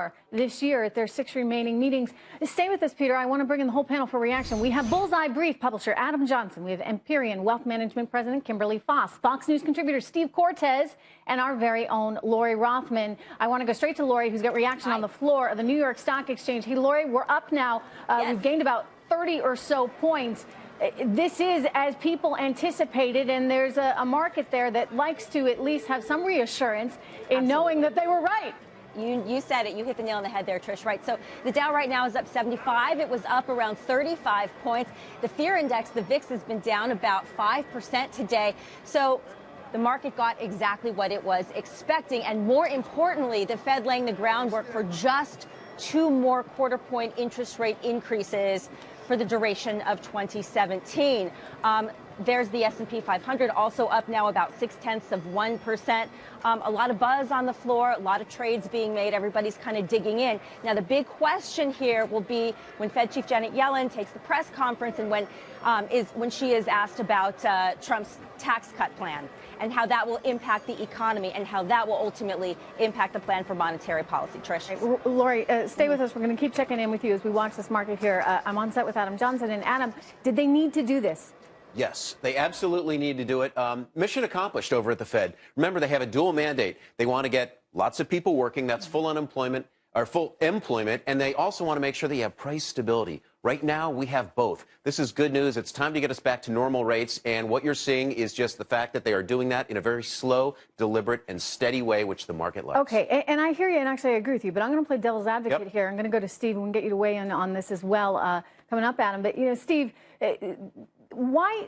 more this year at their 6 remaining meetings. Stay with us, Peter. I want to bring in the whole panel for reaction. We have Bullseye Brief publisher Adam Johnson. We have Empyrean Wealth Management President Kimberly Foss, Fox News contributor Steve Cortez, and our very own Lori Rothman. I want to go straight to Lori, who's got reaction on the floor of the New York Stock Exchange. Hey, Lori, we're up now. We've gained about 30 or so points. This is as people anticipated, and there's a market there that likes to at least have some reassurance in knowing that they were right. You said it. You hit the nail on the head there, Trish, right? So the Dow right now is up 75. It was up around 35 points. The fear index, the VIX, has been down about 5% today. So the market got exactly what it was expecting. And more importantly, the Fed laying the groundwork for just 2 more quarter-point interest rate increases for the duration of 2017. There's the S&P 500 also up now about 0.6%. A lot of buzz on the floor, a lot of trades being made. Everybody's kind of digging in. Now, the big question here will be when Fed Chief Janet Yellen takes the press conference and when she is asked about Trump's tax cut plan and how that will impact the economy and how that will ultimately impact the plan for monetary policy. Trish. Right, Lori, stay with us. We're going to keep checking in with you as we watch this market here. I'm on set with Adam Johnson. And Adam, did they need to do this? Yes, they absolutely need to do it. Mission accomplished over at the Fed. Remember, they have a dual mandate. They want to get lots of people working. That's full unemployment or full employment. And they also want to make sure that you have price stability. Right now, we have both. This is good news. It's time to get us back to normal rates. And what you're seeing is just the fact that they are doing that in a very slow, deliberate, and steady way, which the market likes. Okay, and I hear you, and actually I agree with you. But I'm going to play devil's advocate here. I'm going to go to Steve, and we can get you to weigh in on this as well coming up, Adam. But, you know, Steve, why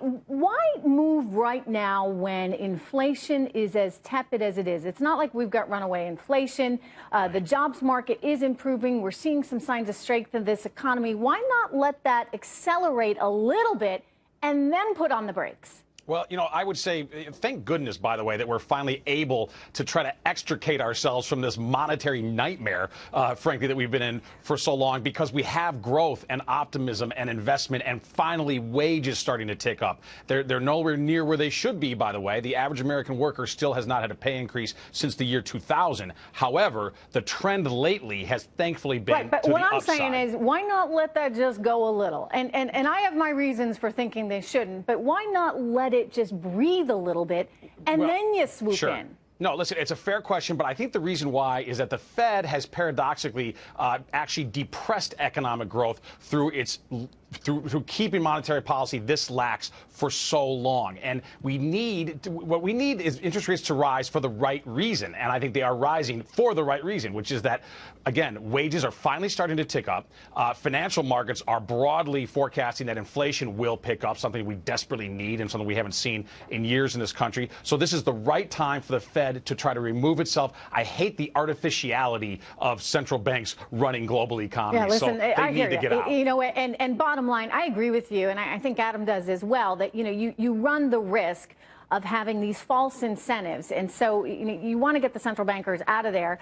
move right now when inflation is as tepid as it is? It's not like we've got runaway inflation. The jobs market is improving. We're seeing some signs of strength in this economy. Why not let that accelerate a little bit and then put on the brakes? Well, you know, I would say, thank goodness, by the way, that we're finally able to try to extricate ourselves from this monetary nightmare, frankly, that we've been in for so long, because we have growth and optimism and investment and finally wages starting to tick up. They're nowhere near where they should be, by the way. The average American worker still has not had a pay increase since the year 2000. However, the trend lately has thankfully been right, but to what the I'm upside. saying is, why not let that just go a little? And I have my reasons for thinking they shouldn't, but why not let it just breathe a little bit and then you swoop in? No, listen, it's a fair question, but I think the reason why is that the Fed has paradoxically actually depressed economic growth through through keeping monetary policy this lax for so long. And what we need is interest rates to rise for the right reason. And I think they are rising for the right reason, which is that, again, wages are finally starting to tick up. Financial markets are broadly forecasting that inflation will pick up, something we desperately need and something we haven't seen in years in this country. So this is the right time for the Fed to try to remove itself. I hate the artificiality of central banks running global economies. Yeah, listen, so they need to get out. You know, and bottom line, I agree with you, and I think Adam does as well, that, you know, you run the risk of having these false incentives. And so you want to get the central bankers out of there.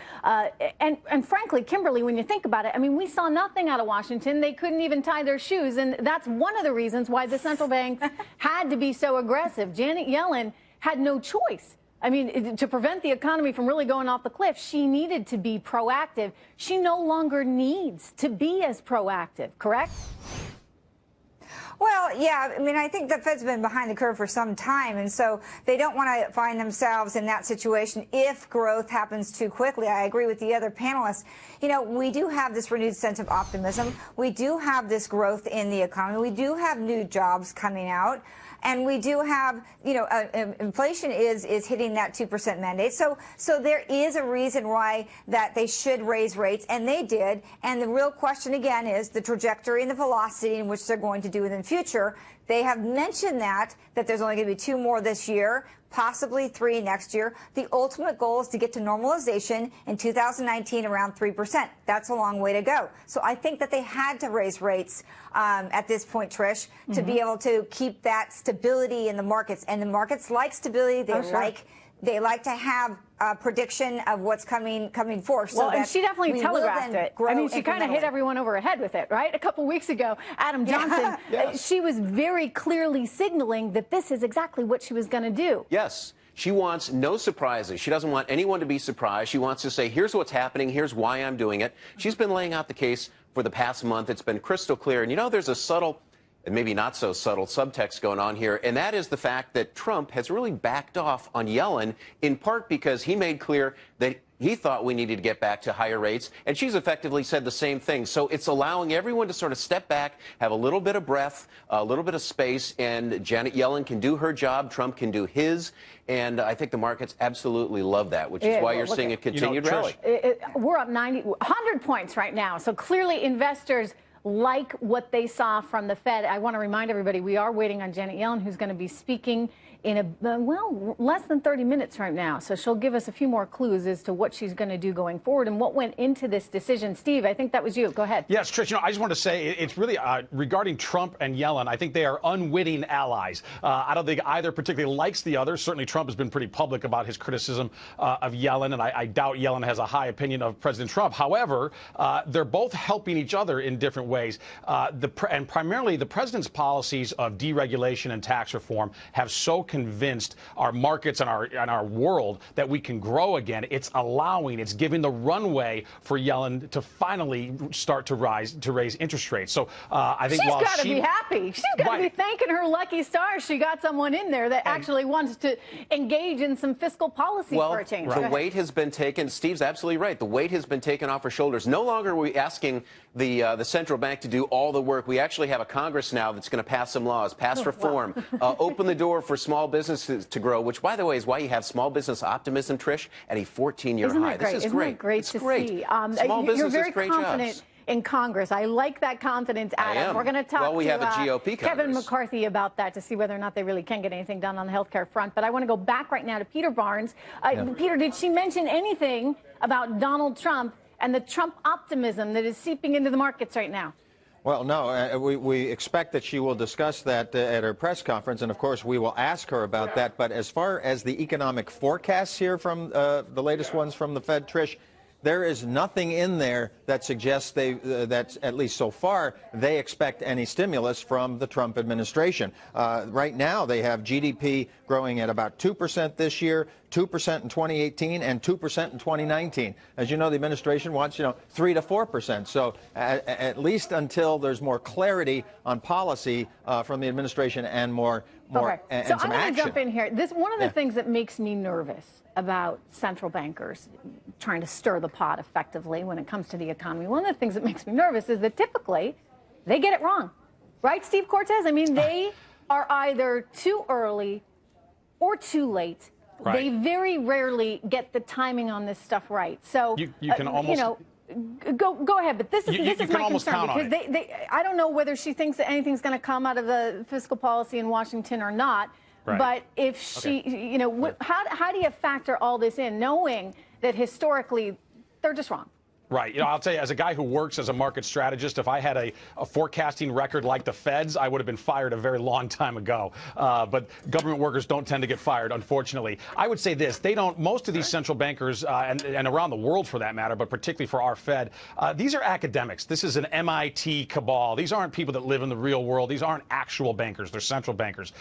And frankly, Kimberly, when you think about it, I mean, we saw nothing out of Washington. They couldn't even tie their shoes. And that's one of the reasons why the central banks had to be so aggressive. Janet Yellen had no choice. I mean, to prevent the economy from really going off the cliff, she needed to be proactive. She no longer needs to be as proactive, correct? Well, yeah, I mean, I think the Fed's been behind the curve for some time, and so they don't want to find themselves in that situation if growth happens too quickly. I agree with the other panelists. You know, we do have this renewed sense of optimism. We do have this growth in the economy. We do have new jobs coming out. And we do have, you know, inflation is hitting that 2% mandate. So there is a reason why that they should raise rates, and they did. And the real question, again, is the trajectory and the velocity in which they're going to do it in the future. They have mentioned that there's only going to be 2 more this year, possibly 3 next year. The ultimate goal is to get to normalization in 2019 around 3%. That's a long way to go. So I think that they had to raise rates at this point, Trish, to be able to keep that stability in the markets. And the markets like stability. They like to have a prediction of what's coming forth. So well, and she definitely telegraphed it. I mean, she kind of hit everyone over her head with it, right? A couple weeks ago, Adam Johnson, Yes. She was very clearly signaling that this is exactly what she was going to do. Yes. She wants no surprises. She doesn't want anyone to be surprised. She wants to say, here's what's happening. Here's why I'm doing it. She's been laying out the case for the past month. It's been crystal clear. And, you know, there's a subtle and maybe not so subtle subtext going on here, and that is the fact that Trump has really backed off on Yellen, in part because he made clear that he thought we needed to get back to higher rates, and she's effectively said the same thing. So it's allowing everyone to sort of step back, have a little bit of breath, a little bit of space, and Janet Yellen can do her job, Trump can do his, and I think the markets absolutely love that, which is why you're seeing a continued rally. We're up 100 points right now, so clearly investors like what they saw from the Fed. I want to remind everybody we are waiting on Janet Yellen, who's going to be speaking in less than 30 minutes right now. So she'll give us a few more clues as to what she's going to do going forward and what went into this decision. Steve, I think that was you. Go ahead. Yes, Trish, I just want to say it's really regarding Trump and Yellen. I think they are unwitting allies. I don't think either particularly likes the other. Certainly Trump has been pretty public about his criticism of Yellen, and I doubt Yellen has a high opinion of President Trump. However, they're both helping each other in different ways. And primarily the president's policies of deregulation and tax reform have so convinced our markets and our world that we can grow again. It's giving the runway for Yellen to finally start to raise interest rates. So I think she's got to be happy. She's got to be thanking her lucky stars. She got someone in there that actually wants to engage in some fiscal policy for a change. The weight has been taken. Steve's absolutely right. The weight has been taken off her shoulders. No longer are we asking the central bank to do all the work. We actually have a Congress now that's going to pass some laws, pass reform, open the door for small businesses to grow, which, by the way, is why you have small business optimism, Trish, at a 14-year high. This is great. Isn't that great to see? Small businesses, you're very confident in Congress. I like that confidence, Adam. I am. We're going to talk we have a GOP Kevin McCarthy about that to see whether or not they really can get anything done on the health care front. But I want to go back right now to Peter Barnes. Peter, did she mention anything about Donald Trump and the Trump optimism that is seeping into the markets right now? Well, no, we expect that she will discuss that at her press conference, and of course we will ask her about that. But as far as the economic forecasts here from the latest ones from the Fed, Trish, there is nothing in there that suggests that, at least so far, they expect any stimulus from the Trump administration. Right now, they have GDP growing at about 2% this year, 2% in 2018, and 2% in 2019. As you know, the administration wants, 3 to 4%. So at least until there's more clarity on policy from the administration and more and so some I'm going to action. jump in here. One of the things that makes me nervous about central bankers trying to stir the pot effectively when it comes to the economy, one of the things that makes me nervous is that typically they get it wrong. Right, Steve Cortez? I mean, they are either too early or too late. Right. They very rarely get the timing on this stuff right. So, you can almost... Go ahead, but this is my concern because I don't know whether she thinks that anything's going to come out of the fiscal policy in Washington or not. Right. But if she, how do you factor all this in, knowing that historically they're just wrong? Right. I'll tell you, as a guy who works as a market strategist, if I had a forecasting record like the Fed's, I would have been fired a very long time ago. But government workers don't tend to get fired, unfortunately. I would say this. Most of these central bankers, and around the world for that matter, but particularly for our Fed, these are academics. This is an MIT cabal. These aren't people that live in the real world. These aren't actual bankers. They're central bankers.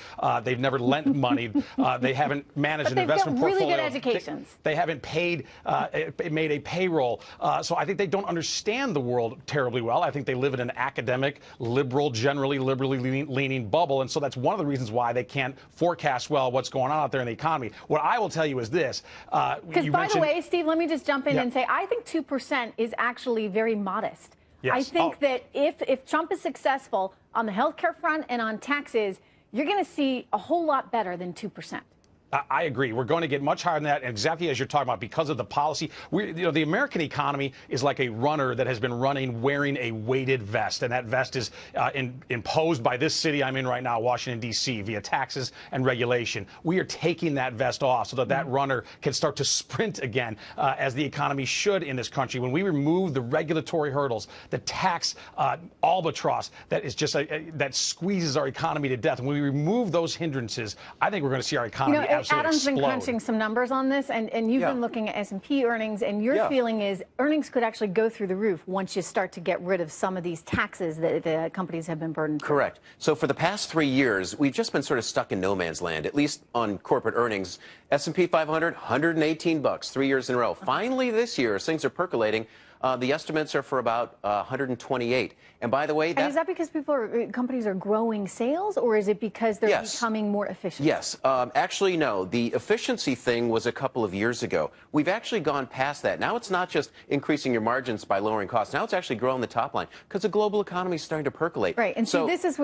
They've never lent money. They haven't managed an investment portfolio. Really good educations. They haven't made a payroll. So I think they don't understand the world terribly well. I think they live in an academic, generally liberally leaning bubble. And so that's one of the reasons why they can't forecast well what's going on out there in the economy. What I will tell you is this. Because, by the way, Steve, let me just jump in and say I think 2% is actually very modest. Yes. I think that if Trump is successful on the health care front and on taxes, you're going to see a whole lot better than 2%. I agree. We're going to get much higher than that, and exactly as you're talking about, because of the policy. The American economy is like a runner that has been running wearing a weighted vest, and that vest is imposed by this city I'm in right now, Washington, D.C., via taxes and regulation. We are taking that vest off so that runner can start to sprint again, as the economy should in this country. When we remove the regulatory hurdles, the tax albatross that is just that squeezes our economy to death, when we remove those hindrances, I think we're going to see our economy absolutely Adam's been explode. crunching some numbers on this, and you've been looking at S&P earnings, and your feeling is earnings could actually go through the roof once you start to get rid of some of these taxes that the companies have been burdened with. Correct. So for the past 3 years, we've just been sort of stuck in no man's land, at least on corporate earnings. S&P 500, 118 bucks, 3 years in a row. Finally, this year, as things are percolating, the estimates are for about 128. And by the way, is that because companies are growing sales, or is it because they're becoming more efficient? Yes. Actually, no. The efficiency thing was a couple of years ago. We've actually gone past that. Now it's not just increasing your margins by lowering costs. Now it's actually growing the top line because the global economy is starting to percolate. Right. And so this is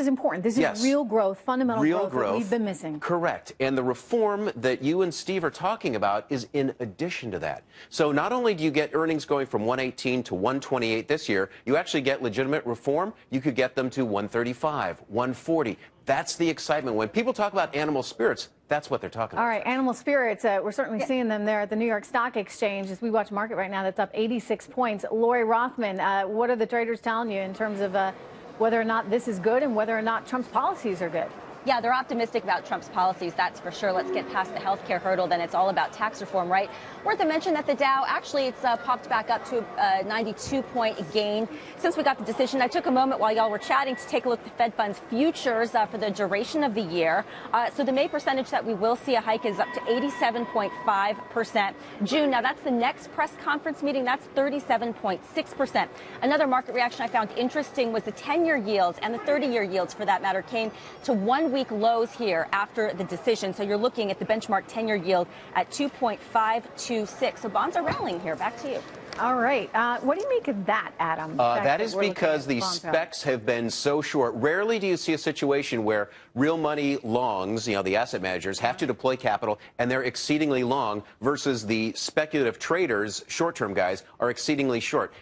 important. This is real growth, fundamental growth that we've been missing. Correct. And the reform that you and Steve are talking about is in addition to that. So not only do you get earnings going from 118 to 128 this year, you actually get legitimate reform. You could get them to 135, 140. That's the excitement. When people talk about animal spirits, that's what they're talking about. All right, animal spirits, we're certainly seeing them there at the New York Stock Exchange. As we watch market right now, that's up 86 points. Lori Rothman, what are the traders telling you in terms of whether or not this is good and whether or not Trump's policies are good? Yeah, they're optimistic about Trump's policies, that's for sure. Let's get past the healthcare hurdle, then it's all about tax reform, right? Worth a mention that the Dow, actually, it's popped back up to a 92-point gain since we got the decision. I took a moment while y'all were chatting to take a look at the Fed funds futures for the duration of the year. So the May percentage that we will see a hike is up to 87.5%. June, now that's the next press conference meeting, that's 37.6%. Another market reaction I found interesting was the 10-year yields and the 30-year yields, for that matter, came to 1 week lows here after the decision. So you're looking at the benchmark 10-year yield at 2.526. So bonds are rallying here. Back to you. All right. What do you make of that, Adam? That is because the specs have been so short. Rarely do you see a situation where real money longs, the asset managers, have to deploy capital, and they're exceedingly long, versus the speculative traders, short-term guys, are exceedingly short.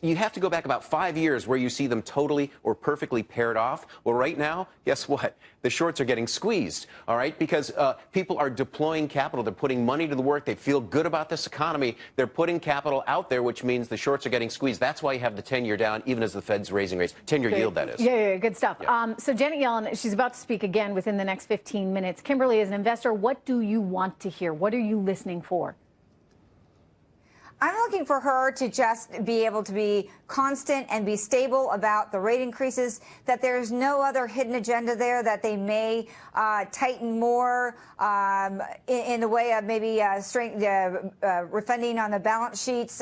You have to go back about 5 years where you see them totally or perfectly paired off. Well, right now, guess what? The shorts are getting squeezed, all right, because people are deploying capital. They're putting money to the work. They feel good about this economy. They're putting capital out there, which means the shorts are getting squeezed. That's why you have the 10-year down, even as the Fed's raising rates. 10-year yield, that is. Yeah, good stuff. Yeah. So Janet Yellen, she's about to speak again within the next 15 minutes. Kimberly, as an investor, what do you want to hear? What are you listening for? I'm looking for her to just be able to be constant and be stable about the rate increases, that there's no other hidden agenda there, that they may tighten more in the way of maybe refunding on the balance sheets,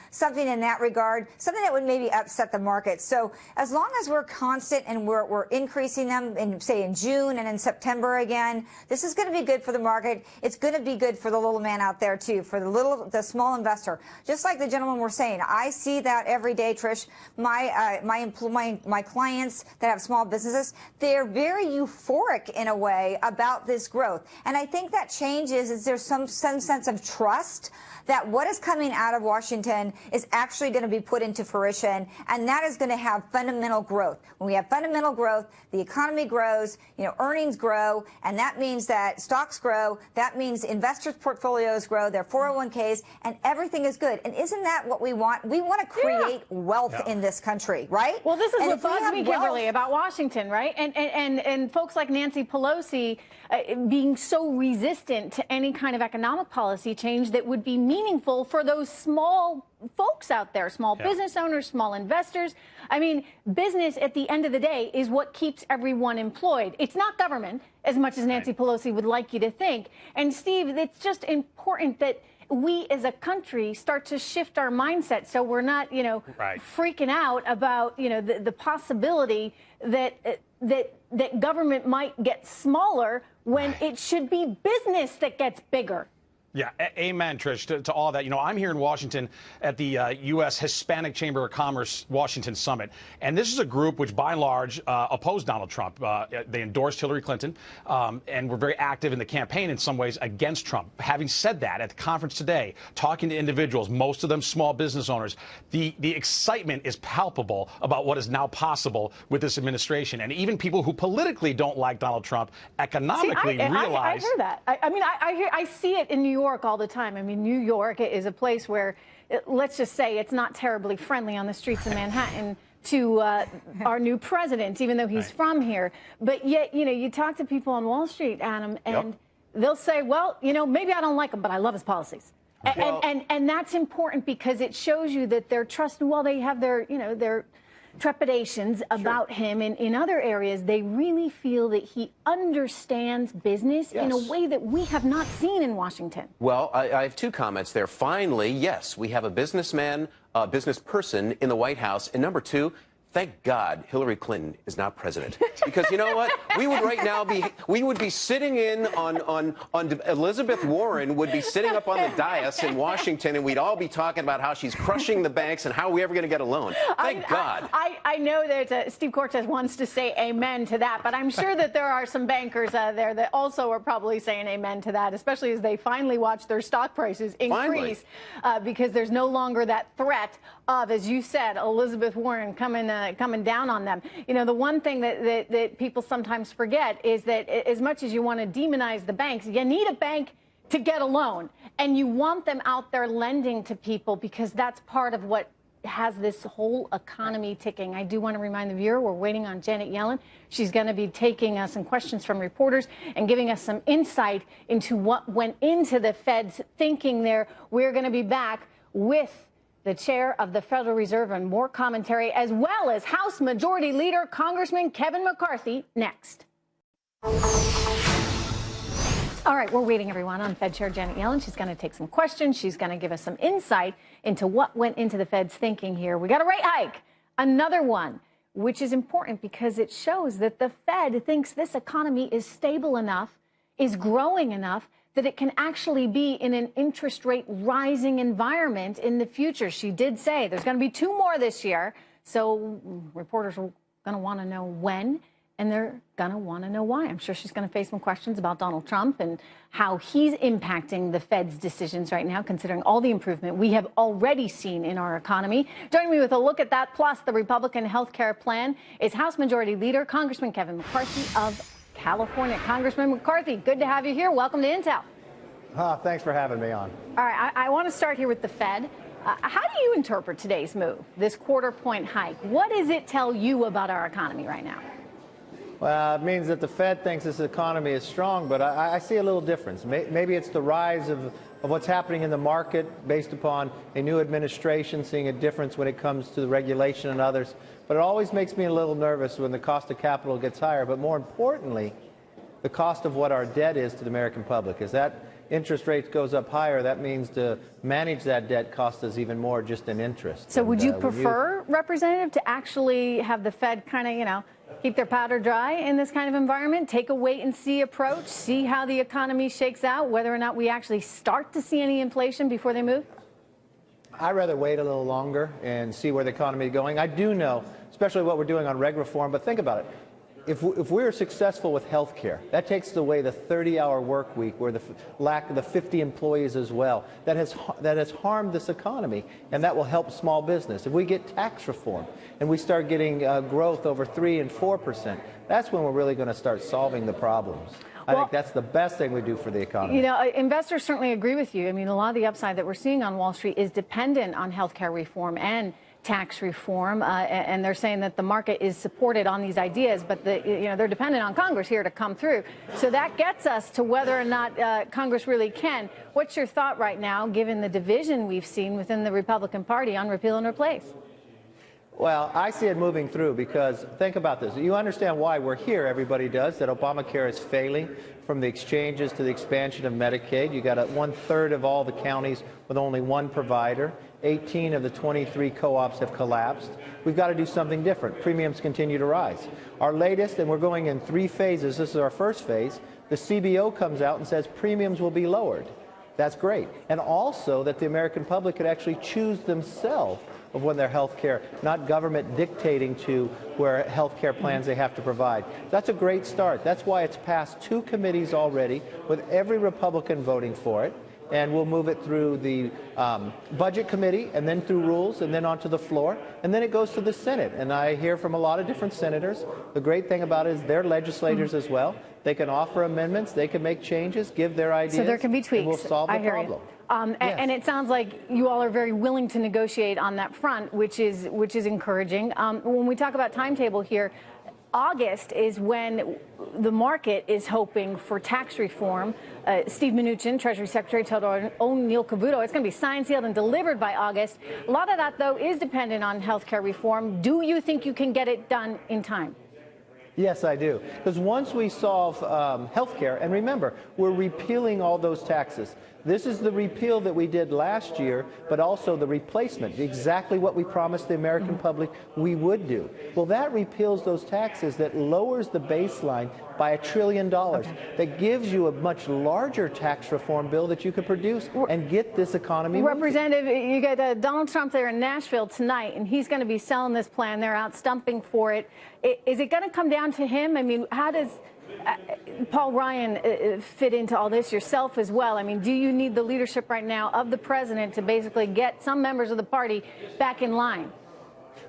something in that regard, something that would maybe upset the market. So as long as we're constant and we're increasing them in, say, in June and in September again, this is going to be good for the market. It's going to be good for the little man out there, too, for the small investor. Just like the gentleman were saying, I see that every day, Trish. My clients that have small businesses, they're very euphoric in a way about this growth. And I think that changes is there's some sense of trust that what is coming out of Washington is actually going to be put into fruition, and that is going to have fundamental growth. When we have fundamental growth, the economy grows, earnings grow, and that means that stocks grow. That means investors' portfolios grow, their 401ks, and everything is good. And isn't that what we want? We want to create wealth in this country, right? Well, this is what bugs me, Kimberly, about Washington, right? And folks like Nancy Pelosi being so resistant to any kind of economic policy change that would be meaningful for those small folks out there, small business owners, small investors. I mean, business at the end of the day is what keeps everyone employed. It's not government, as much as Nancy Pelosi would like you to think. And Steve, it's just important that we as a country start to shift our mindset so we're not, freaking out about, the possibility that government might get smaller when it should be business that gets bigger. Yeah, amen, Trish, to all that. I'm here in Washington at the U.S. Hispanic Chamber of Commerce Washington Summit. And this is a group which, by and large, opposed Donald Trump. They endorsed Hillary Clinton and were very active in the campaign in some ways against Trump. Having said that, at the conference today, talking to individuals, most of them small business owners, the excitement is palpable about what is now possible with this administration. And even people who politically don't like Donald Trump economically realize. I hear that. I see it in New York all the time. I mean, New York is a place where, let's just say, it's not terribly friendly on the streets of Manhattan to our new president, even though he's from here. But yet, you talk to people on Wall Street, Adam, and they'll say, well, you know, maybe I don't like him, but I love his policies. Well, And that's important because it shows you that they're trusting, while they have their, you know, their trepidations about him in other areas, they really feel that he understands business in a way that we have not seen in Washington. Well, I have two comments there. Finally, yes, we have a businessman, business person in the White House. And number two, thank God Hillary Clinton is not president. Because you know what? We would right now be sitting in on Elizabeth Warren would be sitting up on the dais in Washington, and we'd all be talking about how she's crushing the banks and how are we ever going to get a loan. Thank God. I know that Steve Cortez wants to say amen to that, but I'm sure that there are some bankers there that also are probably saying amen to that, especially as they finally watch their stock prices increase because there's no longer that threat of, as you said, Elizabeth Warren coming down on them. You know, the one thing that people sometimes forget is that as much as you want to demonize the banks, you need a bank to get a loan, and you want them out there lending to people because that's part of what has this whole economy ticking. I do want to remind the viewer we're waiting on Janet Yellen. She's going to be taking some questions from reporters and giving us some insight into what went into the Fed's thinking there. We're going to be back with the chair of the Federal Reserve and more commentary, as well as House Majority Leader Congressman Kevin McCarthy next. All right, we're waiting, everyone, on Fed Chair Janet Yellen. She's going to take some questions. She's going to give us some insight into what went into the Fed's thinking here. We got a rate hike, another one, which is important because it shows that the Fed thinks this economy is stable enough, is growing enough, that it can actually be in an interest rate rising environment in the future. She did say there's going to be 2 more this year. So reporters are going to want to know when, and they're going to want to know why. I'm sure she's going to face some questions about Donald Trump and how he's impacting the Fed's decisions right now, considering all the improvement we have already seen in our economy. Joining me with a look at that, plus the Republican health care plan, is House Majority Leader Congressman Kevin McCarthy of California. Congressman McCarthy, good to have you here. Welcome to Intel. Thanks for having me on. All right, I want to start here with the Fed. How do you interpret today's move, this quarter-point hike? What does it tell you about our economy right now? Well, it means that the Fed thinks this economy is strong, but I see a little difference. Maybe it's the rise of what's happening in the market based upon a new administration seeing a difference when it comes to the regulation and others. But it always makes me a little nervous when the cost of capital gets higher. But more importantly, the cost of what our debt is to the American public. As that interest rate goes up higher, that means to manage that debt costs us even more just in interest. So would you prefer, Representative, to actually have the Fed kind of, you know, keep their powder dry in this kind of environment, take a wait-and-see approach, see how the economy shakes out, whether or not we actually start to see any inflation before they move? I'd rather wait a little longer and see where the economy is going. I do know, especially what we're doing on reg reform, but think about it. If we're successful with health care, that takes away the 30-hour work week, where the lack of the 50 employees as well. That has harmed this economy, and that will help small business. If we get tax reform and we start getting growth over 3 and 4%, that's when we're really going to start solving the problems. I think that's the best thing we do for the economy. You know, investors certainly agree with you. I mean, a lot of the upside that we're seeing on Wall Street is dependent on health care reform and tax reform, and they're saying that the market is supported on these ideas, but they're dependent on Congress here to come through. So that gets us to whether or not Congress really can. What's your thought right now, given the division we've seen within the Republican Party on repeal and replace? Well, I see it moving through because think about this. You understand why we're here, everybody does, that Obamacare is failing, from the exchanges to the expansion of Medicaid. You got 1/3 of all the counties with only one provider. 18 of the 23 co-ops have collapsed. We've got to do something different. Premiums continue to rise. Our latest, and we're going in 3 phases, this is our first phase, the CBO comes out and says premiums will be lowered. That's great. And also that the American public could actually choose themselves of when their health care, not government dictating to where health care plans they have to provide. That's a great start. That's why it's passed 2 committees already, with every Republican voting for it. And we'll move it through the Budget Committee, and then through rules, and then onto the floor, and then it goes to the Senate. And I hear from a lot of different senators. The great thing about it is they're legislators as well. They can offer amendments, they can make changes, give their ideas. So there can be tweaks. And we'll solve the problem. Yes. And it sounds like you all are very willing to negotiate on that front, which is encouraging. When we talk about timetable here, August is when the market is hoping for tax reform. Steve Mnuchin, Treasury Secretary, told our own Neil Cavuto it's going to be signed, sealed, and delivered by August. A lot of that, though, is dependent on health care reform. Do you think you can get it done in time? Yes, I do. Because once we solve health care, and remember, we're repealing all those taxes. This is the repeal that we did last year, but also the replacement, exactly what we promised the American public we would do. Well, that repeals those taxes, that lowers the baseline by $1 trillion. That gives you a much larger tax reform bill that you could produce and get this economy moving. Representative, you got Donald Trump there in Nashville tonight, and he's going to be selling this plan. They're out stumping for it. Is it going to come down to him? I mean, how does Paul Ryan fit into all this, yourself as well? I mean, do you need the leadership right now of the president to basically get some members of the party back in line?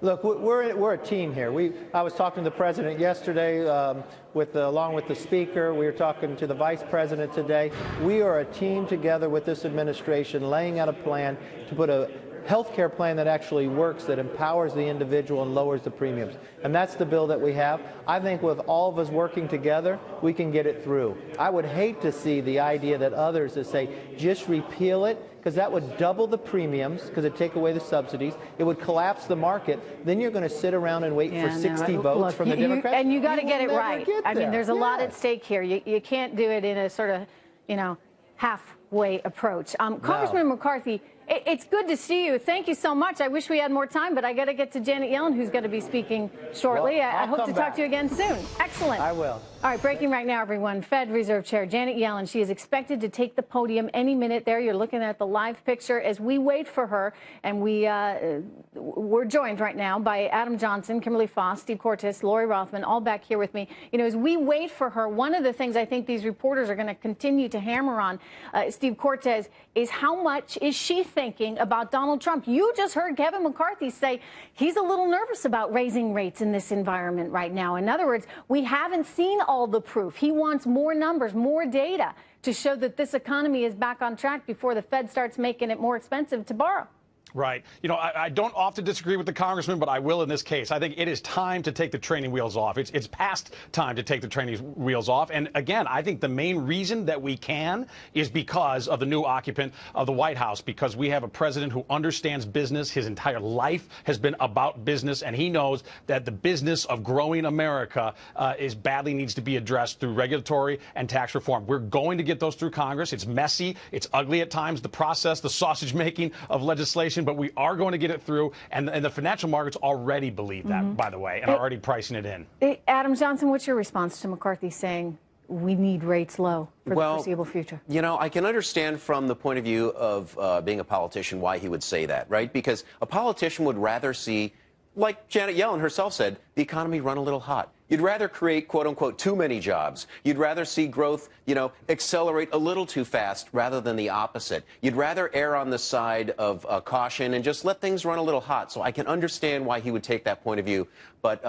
Look, we're a team here. I was talking to the president yesterday along with the speaker. We were talking to the vice president today. We are a team together with this administration, laying out a plan to put a health care plan that actually works, that empowers the individual and lowers the premiums. And that's the bill that we have. I think with all of us working together, we can get it through. I would hate to see the idea that others that say, just repeal it, because that would double the premiums, because it'd take away the subsidies. It would collapse the market. Then you're going to sit around and wait for 60 votes from the Democrats. And you got to get it right. I mean, there's a lot at stake here. You can't do it in a sort of, halfway approach. Congressman McCarthy, it's good to see you. Thank you so much. I wish we had more time, but I got to get to Janet Yellen, who's going to be speaking shortly. Well, I hope to talk to you again soon. Excellent. I will. All right, breaking right now, everyone. Fed Reserve Chair Janet Yellen, she is expected to take the podium any minute there. You're looking at the live picture as we wait for her. And we're joined right now by Adam Johnson, Kimberly Foss, Steve Cortes, Lori Rothman, all back here with me. As we wait for her, one of the things I think these reporters are going to continue to hammer on, Steve Cortes, is how much is she thinking about Donald Trump? You just heard Kevin McCarthy say he's a little nervous about raising rates in this environment right now. In other words, we haven't seen all the proof. He wants more numbers, more data to show that this economy is back on track before the Fed starts making it more expensive to borrow. Right. I don't often disagree with the congressman, but I will in this case. I think it is time to take the training wheels off. It's past time to take the training wheels off. And again, I think the main reason that we can is because of the new occupant of the White House, because we have a president who understands business. His entire life has been about business, and he knows that the business of growing America badly needs to be addressed through regulatory and tax reform. We're going to get those through Congress. It's messy. It's ugly at times, the process, the sausage making of legislation. But we are going to get it through, and the financial markets already believe that, by the way, and are already pricing it in. Adam Johnson, what's your response to McCarthy saying we need rates low for the foreseeable future? I can understand from the point of view of being a politician why he would say that, right? Because a politician would rather see, like Janet Yellen herself said, the economy run a little hot. You'd rather create, quote unquote, too many jobs. You'd rather see growth, accelerate a little too fast rather than the opposite. You'd rather err on the side of caution and just let things run a little hot. So I can understand why he would take that point of view. But,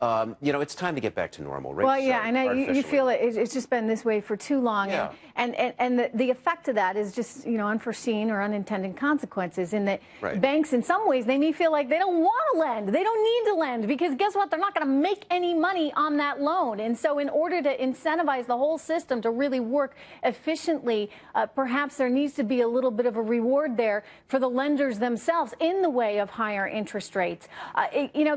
it's time to get back to normal. Rates well, yeah, I know you feel it's just been this way for too long. Yeah. And the effect of that is just, unforeseen or unintended consequences in that banks, in some ways, they may feel like they don't want to lend. They don't need to lend because guess what? They're not going to make any money on that loan. And so in order to incentivize the whole system to really work efficiently, perhaps there needs to be a little bit of a reward there for the lenders themselves in the way of higher interest rates.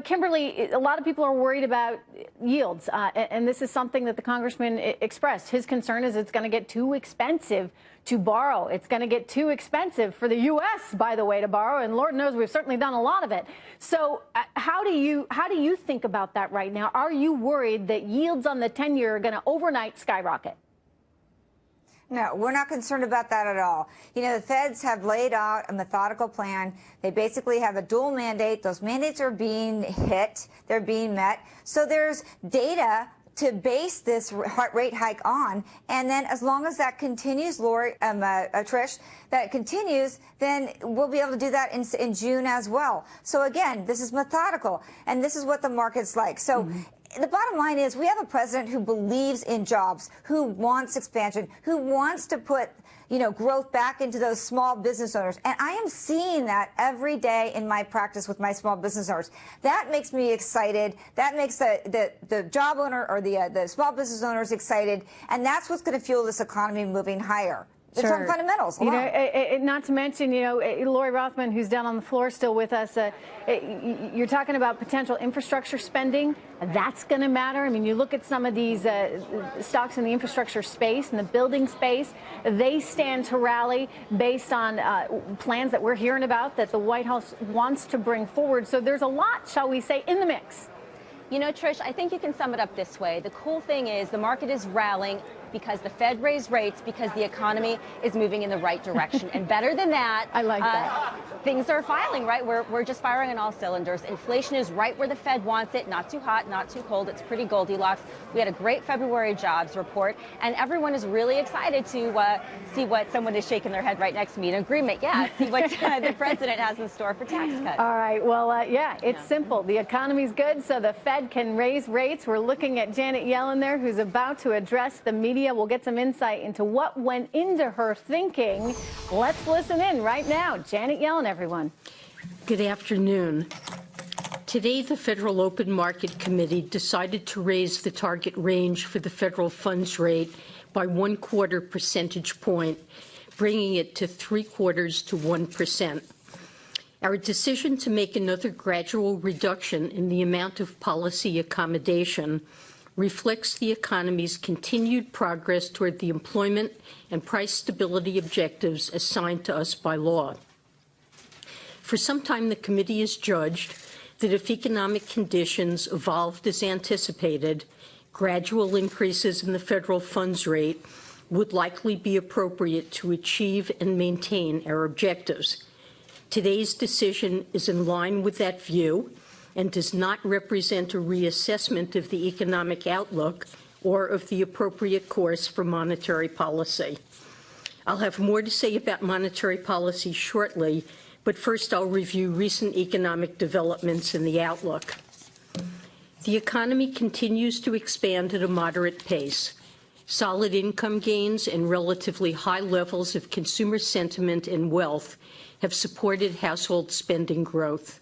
Kimberly, a lot of people are worried about yields. And this is something that the congressman expressed. His concern is it's going to get too expensive to borrow. It's going to get too expensive for the U.S., by the way, to borrow. And Lord knows we've certainly done a lot of it. So how do you think about that right now? Are you worried that yields on the 10-year are going to overnight skyrocket? No, we're not concerned about that at all. The feds have laid out a methodical plan. They basically have a dual mandate. Those mandates are being hit. They're being met. So there's data to base this rate hike on. And then as long as that continues, Trish, that continues, then we'll be able to do that in June as well. So again, this is methodical, and this is what the market's like. So the bottom line is we have a president who believes in jobs, who wants expansion, who wants to put growth back into those small business owners. And I am seeing that every day in my practice with my small business owners. That makes me excited. That makes the job owner or the small business owners excited. And that's what's going to fuel this economy moving higher. It's on fundamentals. Not to mention, Lori Rothman, who's down on the floor still with us, you're talking about potential infrastructure spending. That's going to matter. I mean, you look at some of these stocks in the infrastructure space and the building space, they stand to rally based on plans that we're hearing about that the White House wants to bring forward. So there's a lot, shall we say, in the mix. Trish, I think you can sum it up this way. The cool thing is the market is rallying because the Fed raised rates, because the economy is moving in the right direction. And better than that, I like that. Things are filing, right? We're just firing on all cylinders. Inflation is right where the Fed wants it, not too hot, not too cold. It's pretty Goldilocks. We had a great February jobs report, and everyone is really excited to see what someone is shaking their head right next to me in agreement. Yeah, see what the president has in store for tax cuts. All right. Well, yeah, it's simple. The economy's good, so the Fed can raise rates. We're looking at Janet Yellen there, who's about to address the media. We'll get some insight into what went into her thinking. Let's listen in right now. Janet Yellen, everyone. Good afternoon. Today, the Federal Open Market Committee decided to raise the target range for the federal funds rate by 1/4 percentage point, bringing it to 3/4 to 1%. Our decision to make another gradual reduction in the amount of policy accommodation reflects the economy's continued progress toward the employment and price stability objectives assigned to us by law. For some time, the committee has judged that if economic conditions evolved as anticipated, gradual increases in the federal funds rate would likely be appropriate to achieve and maintain our objectives. Today's decision is in line with that view and does not represent a reassessment of the economic outlook or of the appropriate course for monetary policy. I'll have more to say about monetary policy shortly, but first I'll review recent economic developments and the outlook. The economy continues to expand at a moderate pace. Solid income gains and relatively high levels of consumer sentiment and wealth have supported household spending growth.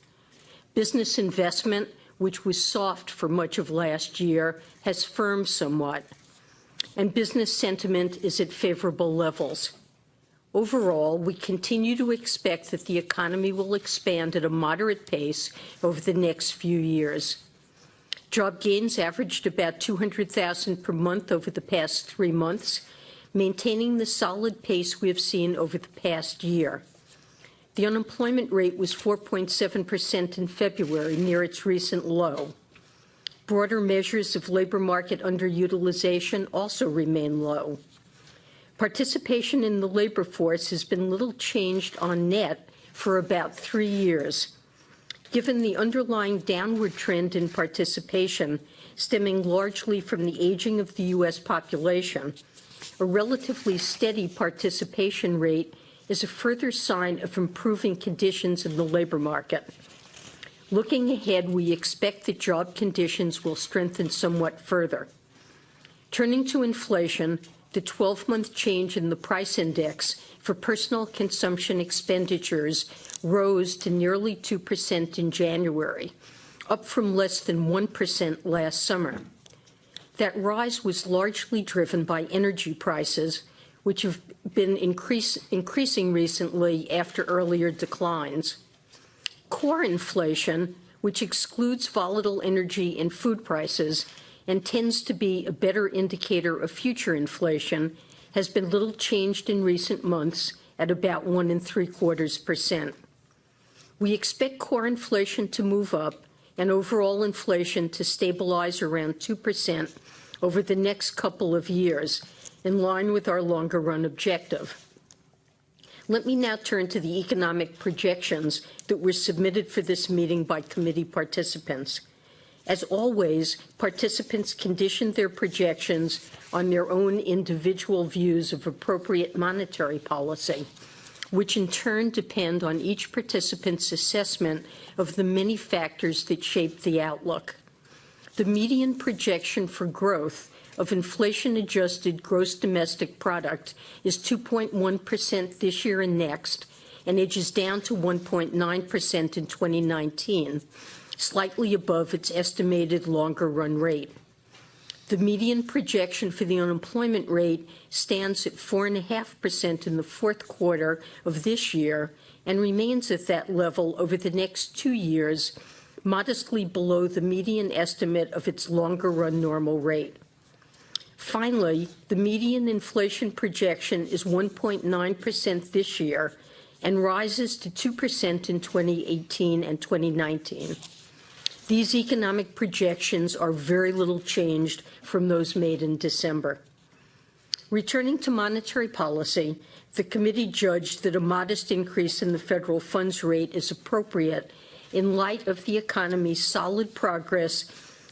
Business investment, which was soft for much of last year, has firmed somewhat, and business sentiment is at favorable levels. Overall, we continue to expect that the economy will expand at a moderate pace over the next few years. Job gains averaged about 200,000 per month over the past 3 months, maintaining the solid pace we have seen over the past year. The unemployment rate was 4.7% in February, near its recent low. Broader measures of labor market underutilization also remain low. Participation in the labor force has been little changed on net for about 3 years. Given the underlying downward trend in participation, stemming largely from the aging of the U.S. population, a relatively steady participation rate is a further sign of improving conditions in the labor market. Looking ahead, we expect that job conditions will strengthen somewhat further. Turning to inflation, the 12-month change in the price index for personal consumption expenditures rose to nearly 2% in January, up from less than 1% last summer. That rise was largely driven by energy prices, which have been increasing recently after earlier declines. Core inflation, which excludes volatile energy and food prices and tends to be a better indicator of future inflation, has been little changed in recent months at about 1.75%. We expect core inflation to move up and overall inflation to stabilize around 2% over the next couple of years, in line with our longer-run objective. Let me now turn to the economic projections that were submitted for this meeting by committee participants. As always, participants conditioned their projections on their own individual views of appropriate monetary policy, which in turn depend on each participant's assessment of the many factors that shape the outlook. The median projection for growth of inflation-adjusted gross domestic product is 2.1% this year and next, and edges down to 1.9% in 2019, slightly above its estimated longer-run rate. The median projection for the unemployment rate stands at 4.5% in the fourth quarter of this year and remains at that level over the next 2 years, modestly below the median estimate of its longer-run normal rate. Finally, the median inflation projection is 1.9% this year and rises to 2% in 2018 and 2019. These economic projections are very little changed from those made in December. Returning to monetary policy, the committee judged that a modest increase in the federal funds rate is appropriate in light of the economy's solid progress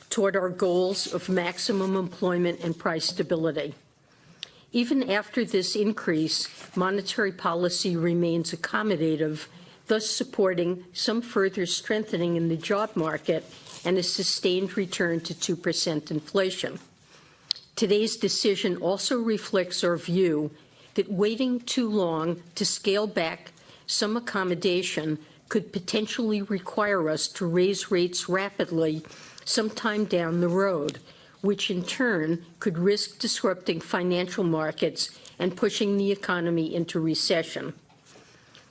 toward our goals of maximum employment and price stability. Even after this increase, monetary policy remains accommodative, thus supporting some further strengthening in the job market and a sustained return to 2% inflation. Today's decision also reflects our view that waiting too long to scale back some accommodation could potentially require us to raise rates rapidly sometime down the road, which in turn could risk disrupting financial markets and pushing the economy into recession.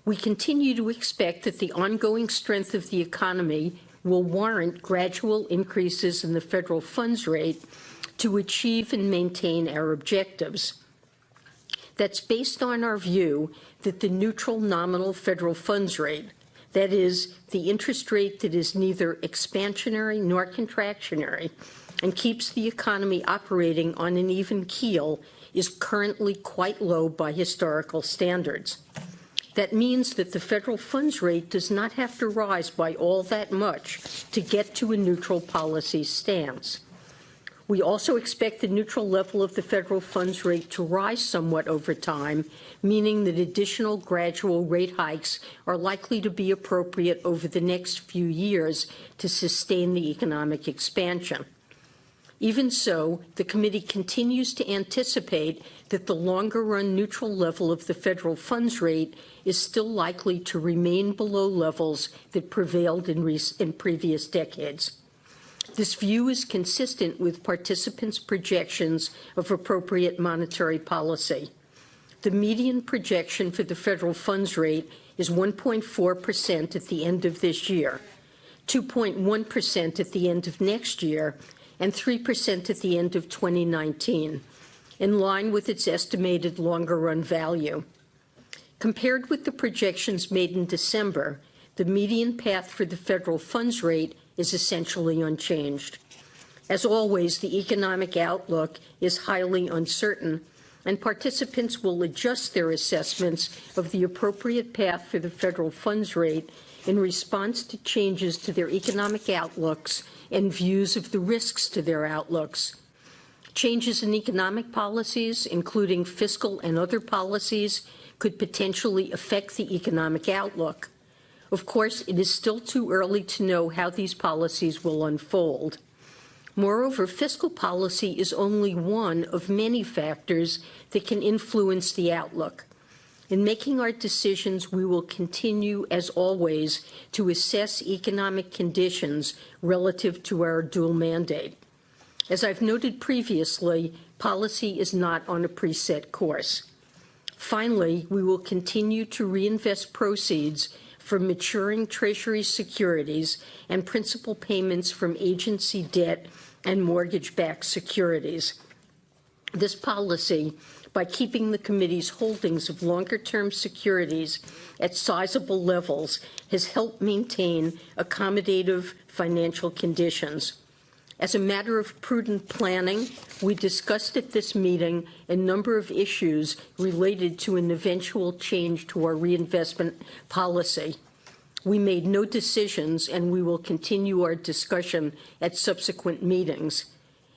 We continue to expect that the ongoing strength of the economy will warrant gradual increases in the federal funds rate to achieve and maintain our objectives. That's based on our view that the neutral nominal federal funds rate, that is, the interest rate that is neither expansionary nor contractionary and keeps the economy operating on an even keel, is currently quite low by historical standards. That means that the federal funds rate does not have to rise by all that much to get to a neutral policy stance. We also expect the neutral level of the federal funds rate to rise somewhat over time, meaning that additional gradual rate hikes are likely to be appropriate over the next few years to sustain the economic expansion. Even so, the committee continues to anticipate that the longer-run neutral level of the federal funds rate is still likely to remain below levels that prevailed in previous decades. This view is consistent with participants' projections of appropriate monetary policy. The median projection for the federal funds rate is 1.4% at the end of this year, 2.1% at the end of next year, and 3% at the end of 2019, in line with its estimated longer-run value. Compared with the projections made in December, the median path for the federal funds rate is essentially unchanged. As always, the economic outlook is highly uncertain, and participants will adjust their assessments of the appropriate path for the federal funds rate in response to changes to their economic outlooks and views of the risks to their outlooks. Changes in economic policies, including fiscal and other policies, could potentially affect the economic outlook. Of course, it is still too early to know how these policies will unfold. Moreover, fiscal policy is only one of many factors that can influence the outlook. In making our decisions, we will continue, as always, to assess economic conditions relative to our dual mandate. As I've noted previously, policy is not on a preset course. Finally, we will continue to reinvest proceeds from maturing Treasury securities and principal payments from agency debt and mortgage-backed securities. This policy, by keeping the committee's holdings of longer-term securities at sizable levels, has helped maintain accommodative financial conditions. As a matter of prudent planning, we discussed at this meeting a number of issues related to an eventual change to our reinvestment policy. We made no decisions, and we will continue our discussion at subsequent meetings.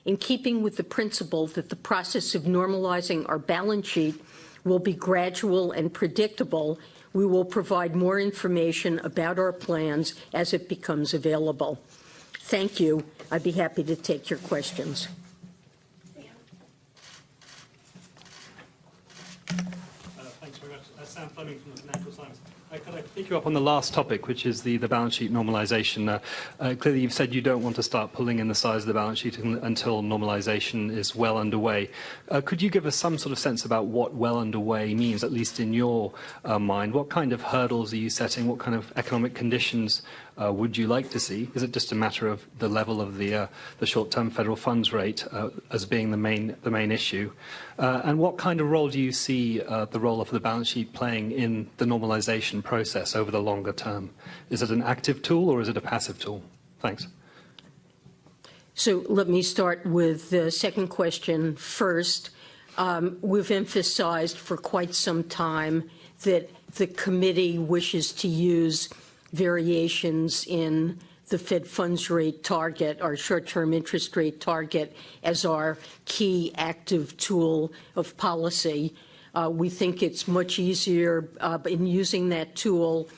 In keeping with the principle that the process of normalizing our balance sheet will be gradual and predictable, we will provide more information about our plans as it becomes available. Thank you. I'd be happy to take your questions. Thanks very much. Sam Fleming from the Financial Times. Could I pick you up on the last topic, which is the balance sheet normalisation? Clearly, you've said you don't want to start pulling in the size of the balance sheet until normalisation is well underway. Could you give us some sort of sense about what well underway means, at least in your mind? What kind of hurdles are you setting? What kind of economic conditions would you like to see? Is it just a matter of the level of the short-term federal funds rate as being the main issue? And what kind of role do you see the role of the balance sheet playing in the normalisation process over the longer term? Is it an active tool or is it a passive tool? Thanks. So let me start with the second question first. We've emphasized for quite some time that the committee wishes to use variations in the Fed funds rate target, our short-term interest rate target, as our key active tool of policy. We think it's much easier in using that tool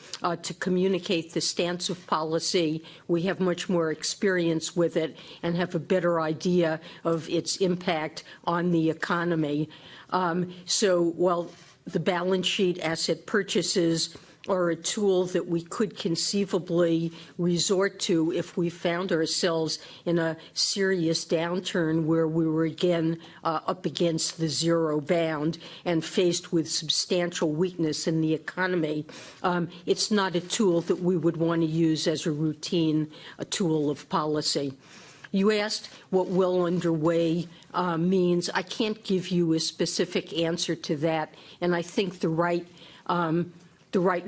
to communicate the stance of policy. We have much more experience with it and have a better idea of its impact on the economy. So while the balance sheet asset purchases are a tool that we could conceivably resort to if we found ourselves in a serious downturn where we were again up against the zero bound and faced with substantial weakness in the economy. It's not a tool that we would want to use as a routine tool of policy. You asked what well underway means. I can't give you a specific answer to that, and I think the right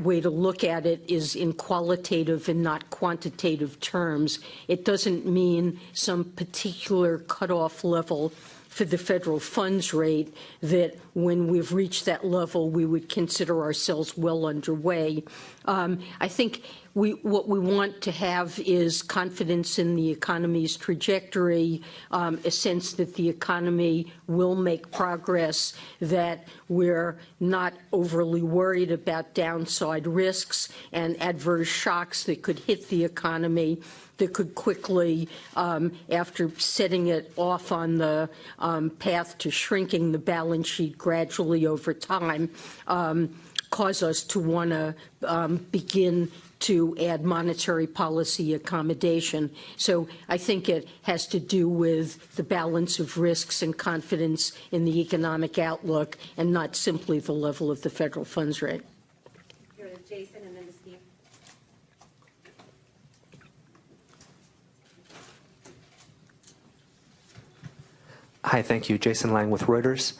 way to look at it is in qualitative and not quantitative terms. It doesn't mean some particular cutoff level for the federal funds rate that when we've reached that level, we would consider ourselves well underway. I think what we want to have is confidence in the economy's trajectory, a sense that the economy will make progress, that we're not overly worried about downside risks and adverse shocks that could hit the economy that could quickly, after setting it off on the path to shrinking the balance sheet gradually over time, cause us to want to begin to add monetary policy accommodation. So I think it has to do with the balance of risks and confidence in the economic outlook and not simply the level of the federal funds rate. Here is Jason and then to Steve. Hi, thank you. Jason Lang with Reuters.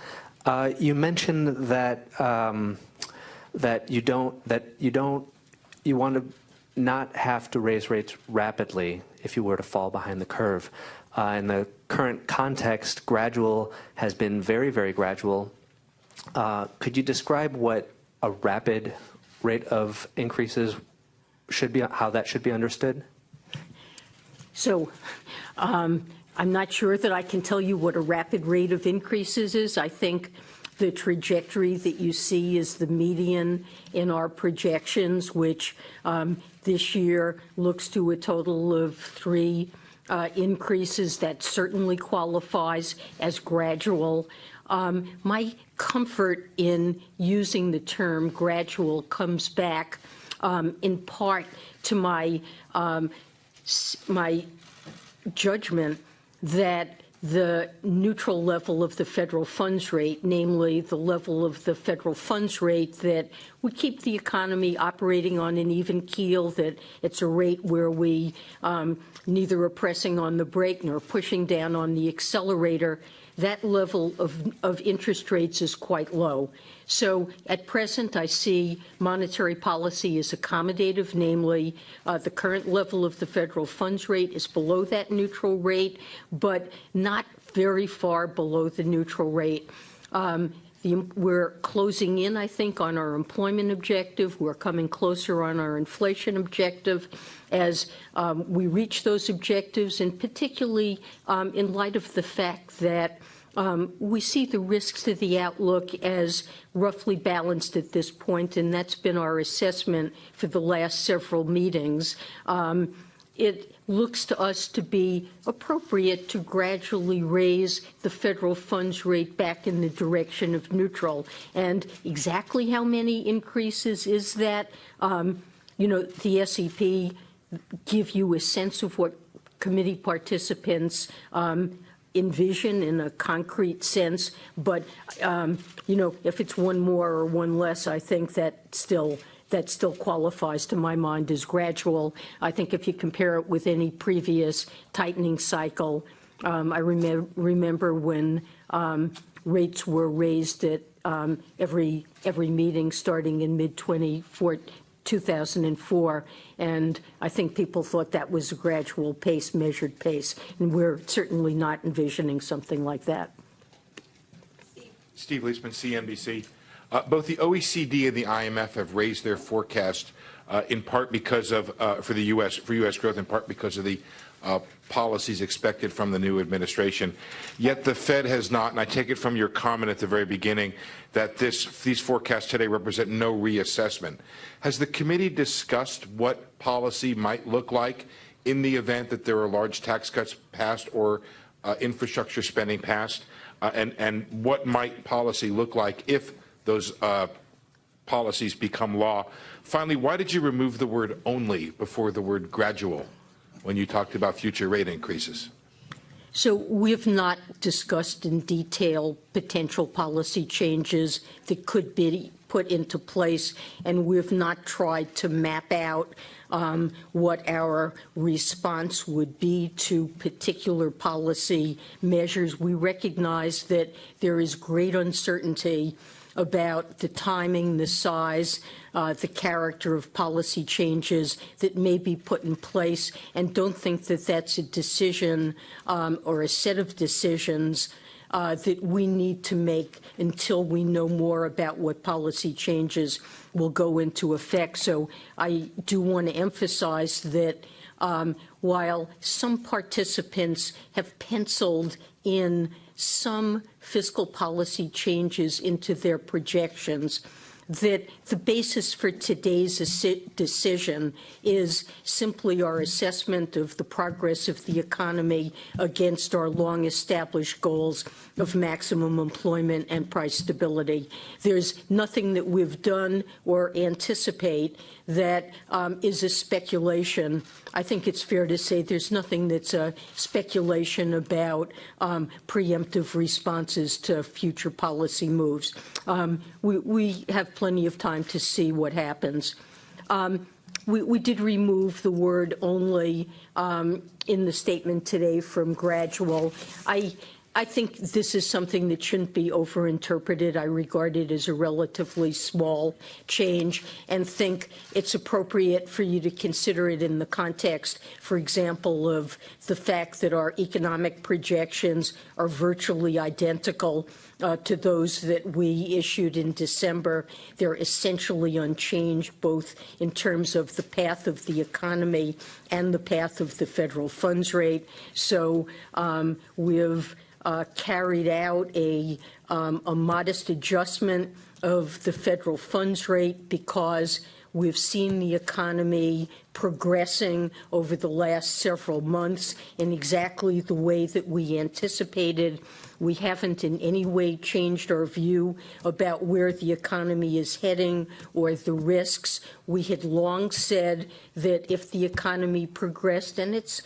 You mentioned that you want to not have to raise rates rapidly if you were to fall behind the curve. In the current context, gradual has been very, very gradual. Could you describe what a rapid rate of increases should be, how that should be understood? So I'm not sure that I can tell you what a rapid rate of increases is. I think the trajectory that you see is the median in our projections, which this year looks to a total of 3 increases. That certainly qualifies as gradual. My comfort in using the term gradual comes back in part to my judgment that the neutral level of the federal funds rate, namely the level of the federal funds rate that would keep the economy operating on an even keel, that it's a rate where we neither are pressing on the brake nor pushing down on the accelerator, that level of interest rates is quite low. So at present, I see monetary policy as accommodative, namely the current level of the federal funds rate is below that neutral rate, but not very far below the neutral rate. We're closing in, I think, on our employment objective. We're coming closer on our inflation objective. As we reach those objectives, and particularly in light of the fact that we see the risks to the outlook as roughly balanced at this point, and that's been our assessment for the last several meetings. it looks to us to be appropriate to gradually raise the federal funds rate back in the direction of neutral. And exactly how many increases is that? The SEP give you a sense of what committee participants envision in a concrete sense. But, if it's one more or one less, I think that still qualifies to my mind as gradual. I think if you compare it with any previous tightening cycle, I remember when rates were raised at every meeting starting in mid-2004, and I think people thought that was a gradual pace, measured pace, and we're certainly not envisioning something like that. Steve Leisman, CNBC. Both the OECD and the IMF have raised their forecast in part because of for U.S. growth, in part because of the policies expected from the new administration. Yet the Fed has not, and I take it from your comment at the very beginning that these forecasts today represent no reassessment. Has the committee discussed what policy might look like in the event that there are large tax cuts passed or infrastructure spending passed, and what might policy look like if those policies become law? Finally, why did you remove the word only before the word gradual when you talked about future rate increases? So we have not discussed in detail potential policy changes that could be put into place, and we have not tried to map out what our response would be to particular policy measures. We recognize that there is great uncertainty about the timing, the size, the character of policy changes that may be put in place, and don't think that that's a decision or a set of decisions that we need to make until we know more about what policy changes will go into effect. So I do want to emphasize that while some participants have penciled in some fiscal policy changes into their projections, that the basis for today's decision is simply our assessment of the progress of the economy against our long-established goals of maximum employment and price stability. There's nothing that we've done or anticipate that is a speculation. I think it's fair to say there's nothing that's a speculation about preemptive responses to future policy moves. We have plenty of time to see what happens. We did remove the word only in the statement today from gradual. I think this is something that shouldn't be overinterpreted. I regard it as a relatively small change and think it's appropriate for you to consider it in the context, for example, of the fact that our economic projections are virtually identical to those that we issued in December. They're essentially unchanged, both in terms of the path of the economy and the path of the federal funds rate. So we've carried out a modest adjustment of the federal funds rate because we've seen the economy progressing over the last several months in exactly the way that we anticipated. We haven't in any way changed our view about where the economy is heading or the risks. We had long said that if the economy progressed, and it's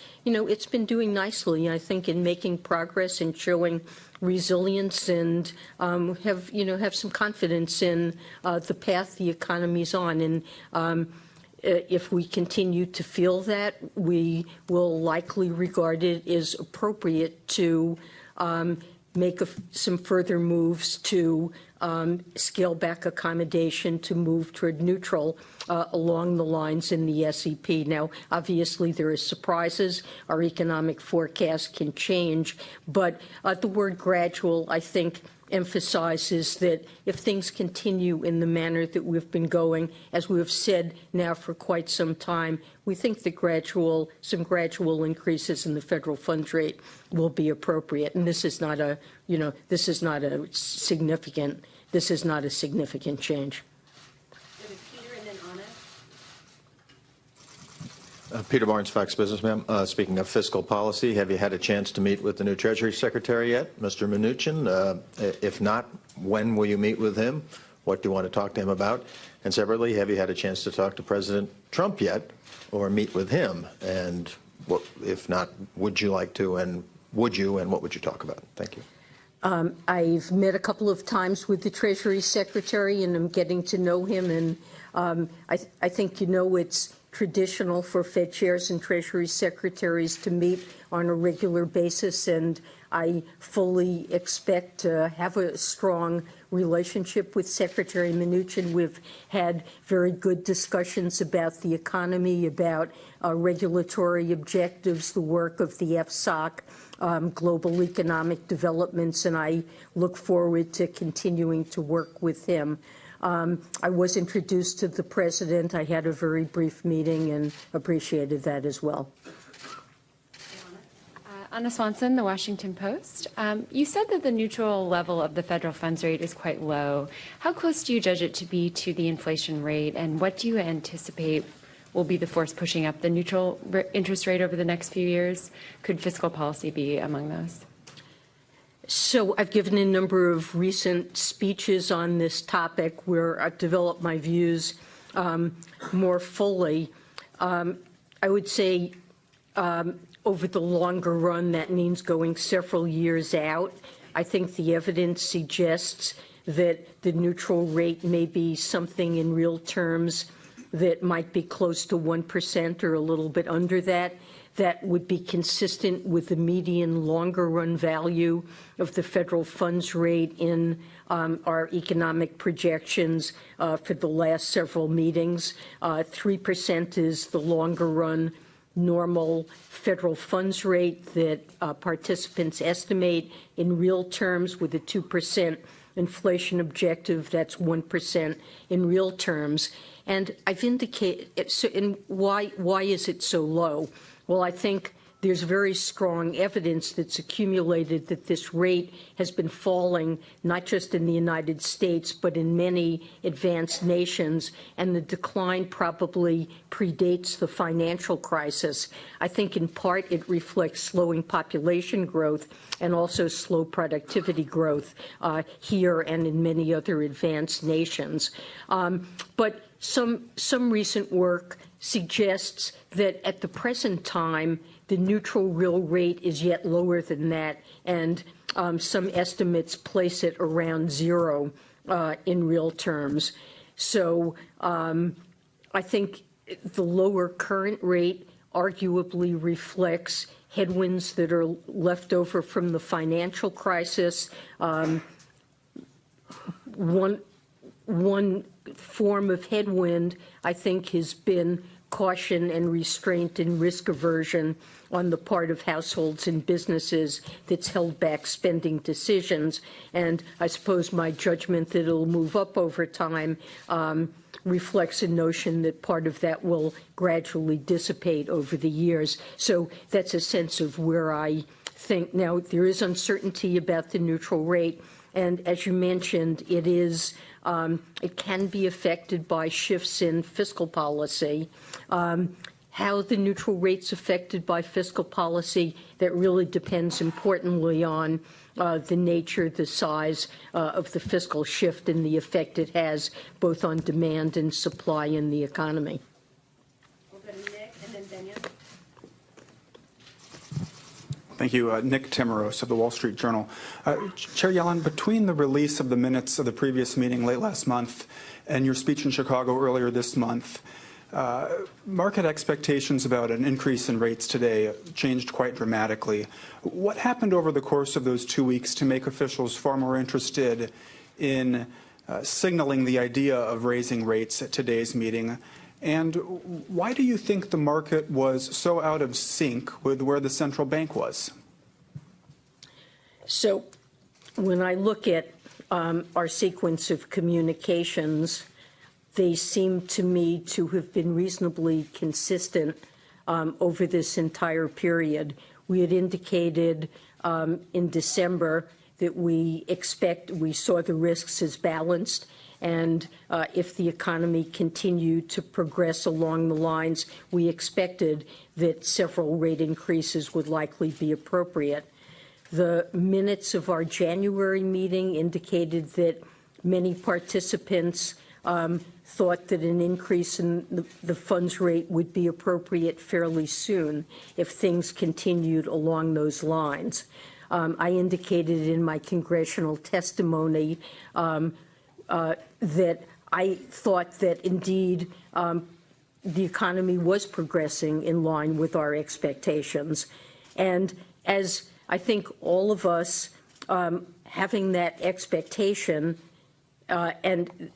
been doing nicely, I think, in making progress and showing resilience, and have some confidence in the path the economy's on. And if we continue to feel that, we will likely regard it as appropriate to make some further moves to scale back accommodation to move toward neutral along the lines in the SEP. Now, obviously, there are surprises. Our economic forecast can change. But the word gradual, I think, emphasizes that if things continue in the manner that we've been going, as we have said now for quite some time, we think that some gradual increases in the federal funds rate will be appropriate. And this is not a significant change. Peter Barnes, Fox Business, ma'am. Speaking of fiscal policy, have you had a chance to meet with the new Treasury Secretary yet, Mr. Mnuchin? If not, when will you meet with him? What do you want to talk to him about? And separately, have you had a chance to talk to President Trump yet, or meet with him? And what, if not, would you like to, and would you, and what would you talk about? Thank you. I've met a couple of times with the Treasury Secretary, and I'm getting to know him. And I think, you know, it's traditional for Fed chairs and Treasury secretaries to meet on a regular basis, and I fully expect to have a strong relationship with Secretary Mnuchin. We've had very good discussions about the economy, about regulatory objectives, the work of the FSOC, global economic developments, and I look forward to continuing to work with him. I was introduced to the president. I had a very brief meeting and appreciated that as well. Anna Swanson, The Washington Post. You said that the neutral level of the federal funds rate is quite low. How close do you judge it to be to the inflation rate, and what do you anticipate will be the force pushing up the neutral interest rate over the next few years? Could fiscal policy be among those? So I've given a number of recent speeches on this topic where I've developed my views more fully. I would say over the longer run, that means going several years out. I think the evidence suggests that the neutral rate may be something in real terms that might be close to 1% or a little bit under that. That would be consistent with the median longer run value of the federal funds rate in our economic projections for the last several meetings. 3% is the longer run normal federal funds rate that participants estimate in real terms. With a 2% inflation objective, that's 1% in real terms. And I've indicated, so, and why is it so low? Well, I think there's very strong evidence that's accumulated that this rate has been falling, not just in the United States, but in many advanced nations, and the decline probably predates the financial crisis. I think in part it reflects slowing population growth and also slow productivity growth here and in many other advanced nations. But some recent work suggests that at the present time, the neutral real rate is yet lower than that, and some estimates place it around 0 in real terms. So I think the lower current rate arguably reflects headwinds that are left over from the financial crisis. One form of headwind, I think, has been caution and restraint and risk aversion on the part of households and businesses that's held back spending decisions. And I suppose my judgment that it'll move up over time reflects a notion that part of that will gradually dissipate over the years. So that's a sense of where I think. Now, there is uncertainty about the neutral rate. And as you mentioned, it is it can be affected by shifts in fiscal policy. How the neutral rate's affected by fiscal policy, that really depends importantly on the nature, the size of the fiscal shift and the effect it has both on demand and supply in the economy. We'll go to Nick and then Daniel. Thank you. Nick Timmeros of the Wall Street Journal. Chair Yellen, between the release of the minutes of the previous meeting late last month and your speech in Chicago earlier this month, market expectations about an increase in rates today changed quite dramatically. What happened over the course of those 2 weeks to make officials far more interested in signaling the idea of raising rates at today's meeting? And why do you think the market was so out of sync with where the central bank was? So when I look at our sequence of communications, they seem to me to have been reasonably consistent over this entire period. We had indicated in December that we saw the risks as balanced, And if the economy continued to progress along the lines we expected, that several rate increases would likely be appropriate. The minutes of our January meeting indicated that many participants thought that an increase in the funds rate would be appropriate fairly soon if things continued along those lines. I indicated in my congressional testimony that I thought that indeed the economy was progressing in line with our expectations. And as I think all of us having that expectation and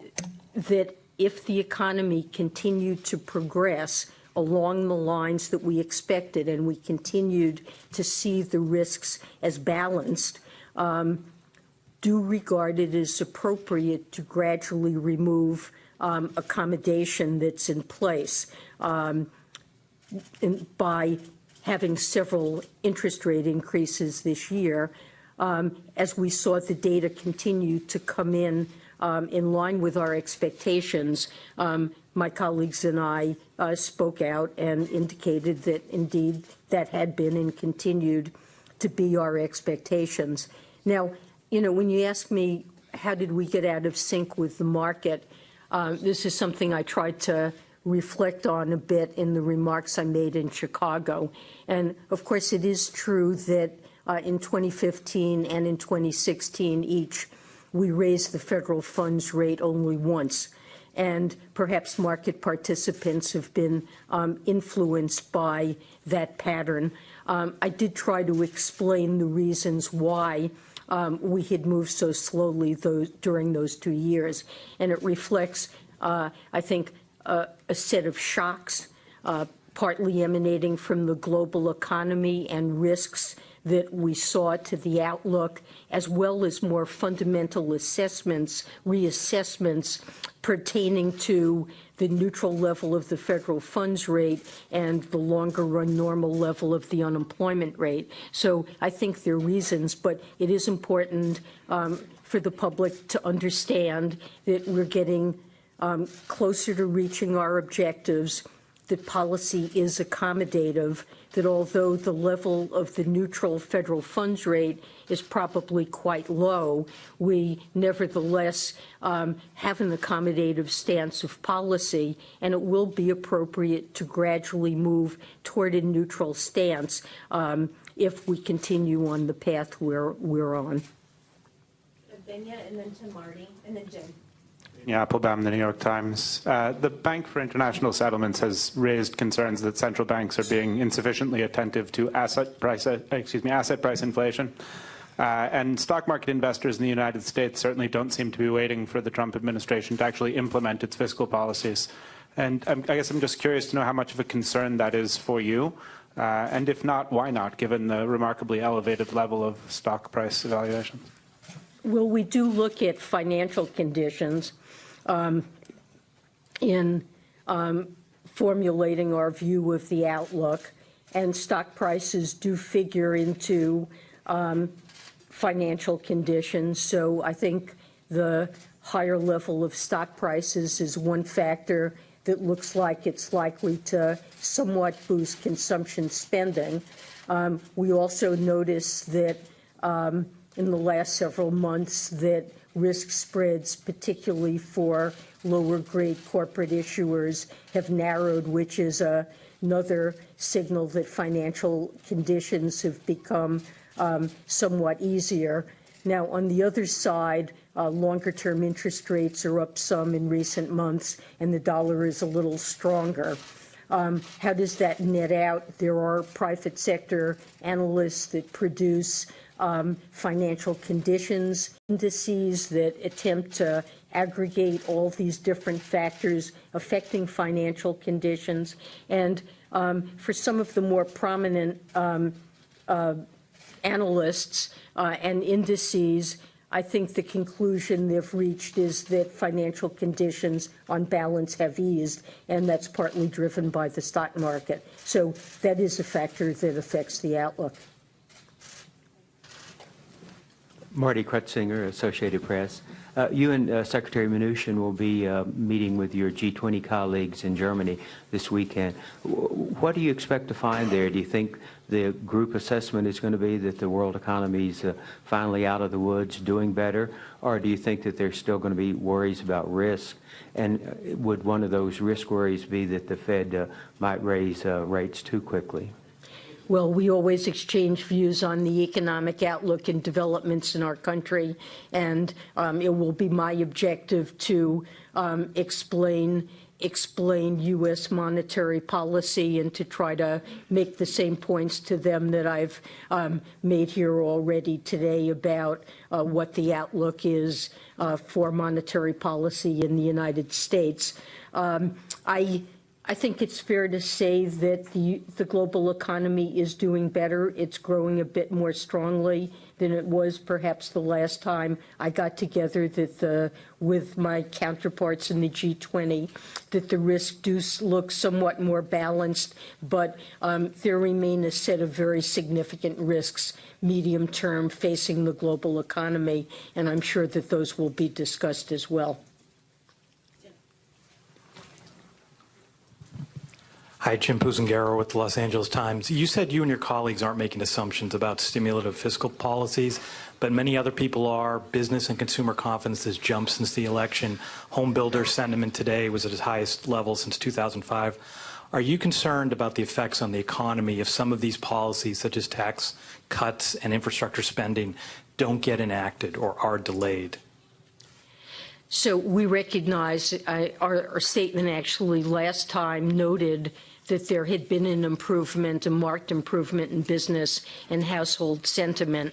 that if the economy continued to progress along the lines that we expected and we continued to see the risks as balanced, do regard it as appropriate to gradually remove accommodation that's in place by having several interest rate increases this year, as we saw the data continue to come in line with our expectations. My colleagues and I spoke out and indicated that indeed that had been and continued to be our expectations. Now, you know, when you ask me how did we get out of sync with the market, this is something I tried to reflect on a bit in the remarks I made in Chicago. And of course, it is true that in 2015 and in 2016 each, we raised the federal funds rate only once. And perhaps market participants have been influenced by that pattern. I did try to explain the reasons why we had moved so slowly during those 2 years. And it reflects, I think, a set of shocks, partly emanating from the global economy and risks that we saw to the outlook, as well as more fundamental assessments, reassessments pertaining to the neutral level of the federal funds rate and the longer run normal level of the unemployment rate. So I think there are reasons, but it is important for the public to understand that we're getting closer to reaching our objectives, that policy is accommodative, that although the level of the neutral federal funds rate is probably quite low, we nevertheless have an accommodative stance of policy, and it will be appropriate to gradually move toward a neutral stance if we continue on the path we're on. Benya, and then to Marty, and then Jim. Yeah, Applebaum, The New York Times. The Bank for International Settlements has raised concerns that central banks are being insufficiently attentive to asset price inflation. And stock market investors in the United States certainly don't seem to be waiting for the Trump administration to actually implement its fiscal policies. And I guess I'm just curious to know how much of a concern that is for you. And if not, why not, given the remarkably elevated level of stock price evaluations? Well, we do look at financial conditions in formulating our view of the outlook, and stock prices do figure into financial conditions. So I think the higher level of stock prices is one factor that looks like it's likely to somewhat boost consumption spending. We also notice that in the last several months that risk spreads, particularly for lower grade corporate issuers, have narrowed, which is another signal that financial conditions have become somewhat easier. Now, on the other side, longer term interest rates are up some in recent months, and the dollar is a little stronger. How does that net out? There are private sector analysts that produce financial conditions indices that attempt to aggregate all these different factors affecting financial conditions. And for some of the more prominent analysts and indices, I think the conclusion they've reached is that financial conditions on balance have eased, and that's partly driven by the stock market. So that is a factor that affects the outlook. Marty Krutzinger, Associated Press. You and Secretary Mnuchin will be meeting with your G20 colleagues in Germany this weekend. What do you expect to find there? Do you think the group assessment is going to be that the world economy is finally out of the woods, doing better, or do you think that there's still going to be worries about risk? And would one of those risk worries be that the Fed might raise rates too quickly? Well, we always exchange views on the economic outlook and developments in our country, and it will be my objective to explain U.S. monetary policy and to try to make the same points to them that I've made here already today about what the outlook is for monetary policy in the United States. I think it's fair to say that the global economy is doing better. It's growing a bit more strongly than it was perhaps the last time I got together with my counterparts in the G20, that the risks do look somewhat more balanced, but there remain a set of very significant risks medium term facing the global economy, and I'm sure that those will be discussed as well. Hi, Jim Puzangaro with the Los Angeles Times. You said you and your colleagues aren't making assumptions about stimulative fiscal policies, but many other people are. Business and consumer confidence has jumped since the election. Home builder sentiment today was at its highest level since 2005. Are you concerned about the effects on the economy if some of these policies, such as tax cuts and infrastructure spending, don't get enacted or are delayed? So we recognize our statement actually last time noted that there had been an improvement, a marked improvement in business and household sentiment.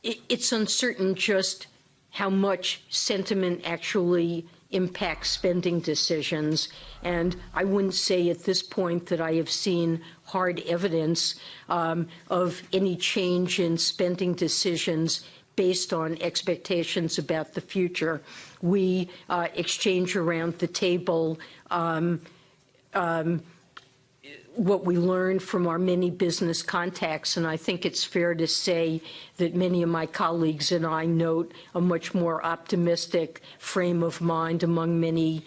It's uncertain just how much sentiment actually impacts spending decisions, and I wouldn't say at this point that I have seen hard evidence of any change in spending decisions based on expectations about the future. We exchange around the table what we learned from our many business contacts, and I think it's fair to say that many of my colleagues and I note a much more optimistic frame of mind among many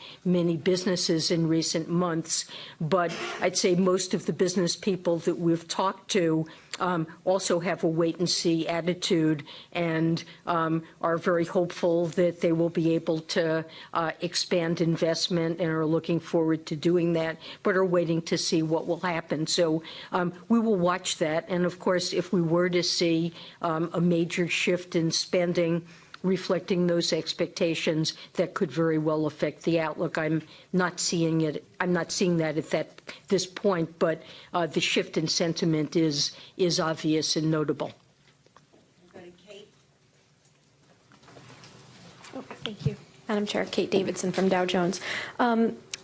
businesses in recent months. But I'd say most of the business people that we've talked to also have a wait-and-see attitude and are very hopeful that they will be able to expand investment and are looking forward to doing that, but are waiting to see what will happen. So we will watch that. And, of course, if we were to see a major shift in spending reflecting those expectations, that could very well affect the outlook. I'm not seeing it. I'm not seeing that at this point, but the shift in sentiment is obvious and notable. Go to Kate. Oh, thank you, Madam Chair. Kate Davidson from Dow Jones.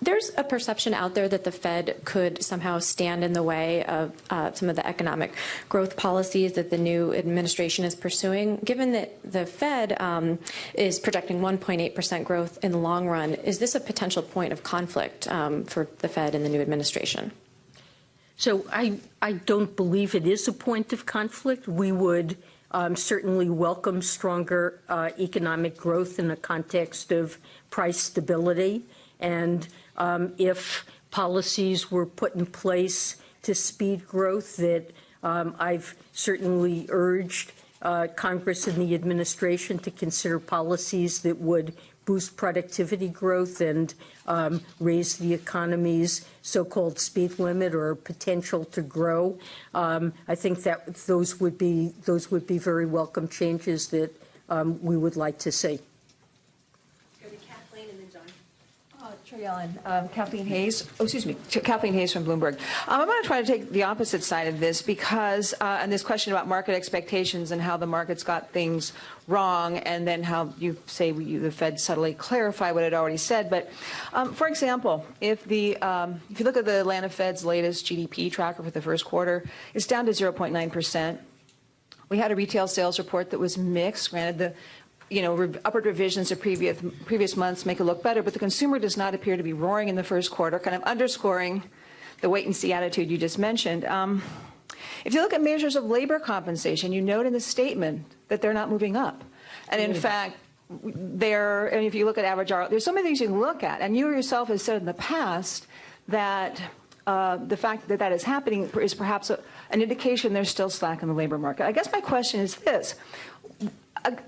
There's a perception out there that the Fed could somehow stand in the way of some of the economic growth policies that the new administration is pursuing. Given that the Fed is projecting 1.8% growth in the long run, is this a potential point of conflict for the Fed and the new administration? So I don't believe it is a point of conflict. We would certainly welcome stronger economic growth in the context of price stability. And if policies were put in place to speed growth, that I've certainly urged Congress and the administration to consider policies that would boost productivity growth and raise the economy's so-called speed limit or potential to grow. I think that those would be very welcome changes that we would like to see. Chair Yellen, Kathleen Hayes. Oh, excuse me, Kathleen Hayes from Bloomberg. I'm going to try to take the opposite side of this because, and this question about market expectations and how the markets got things wrong, and then how you say the Fed subtly clarify what it already said. But, for example, if you look at the Atlanta Fed's latest GDP tracker for the first quarter, it's down to 0.9%. We had a retail sales report that was mixed. Granted, the upward revisions to previous months make it look better, but the consumer does not appear to be roaring in the first quarter, kind of underscoring the wait-and-see attitude you just mentioned. If you look at measures of labor compensation, you note in the statement that they're not moving up. And in fact, and if you look at average ROE, there's so many things you can look at. And you yourself have said in the past that the fact that that is happening is perhaps an indication there's still slack in the labor market. I guess my question is this.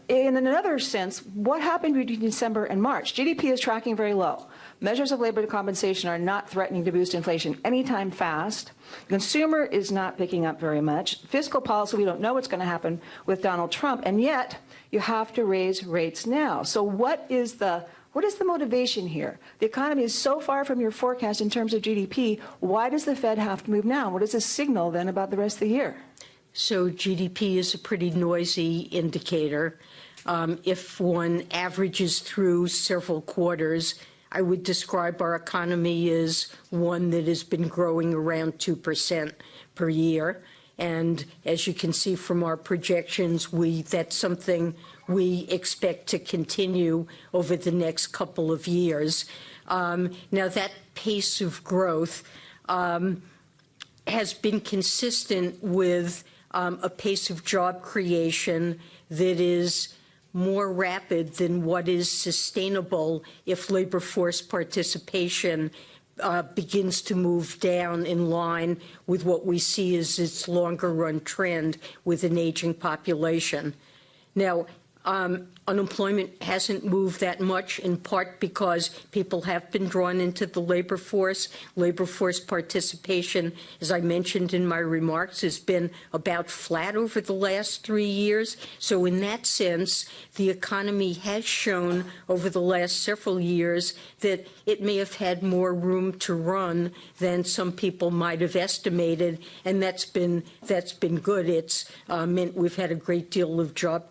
In another sense, what happened between December and March? GDP is tracking very low. Measures of labor compensation are not threatening to boost inflation anytime fast. The consumer is not picking up very much. Fiscal policy, we don't know what's going to happen with Donald Trump, and yet you have to raise rates now. So what is the motivation here? The economy is so far from your forecast in terms of GDP. Why does the Fed have to move now? What does this signal then about the rest of the year? So GDP is a pretty noisy indicator. If one averages through several quarters, I would describe our economy as one that has been growing around 2% per year. And as you can see from our projections, that's something we expect to continue over the next couple of years. Now, that pace of growth has been consistent with a pace of job creation that is more rapid than what is sustainable if labor force participation begins to move down in line with what we see as its longer run trend with an aging population. Now, unemployment hasn't moved that much, in part because people have been drawn into the labor force. Labor force participation, as I mentioned in my remarks, has been about flat over the last 3 years. So in that sense, the economy has shown over the last several years that it may have had more room to run than some people might have estimated, and that's been good. It's meant we've had a great deal of job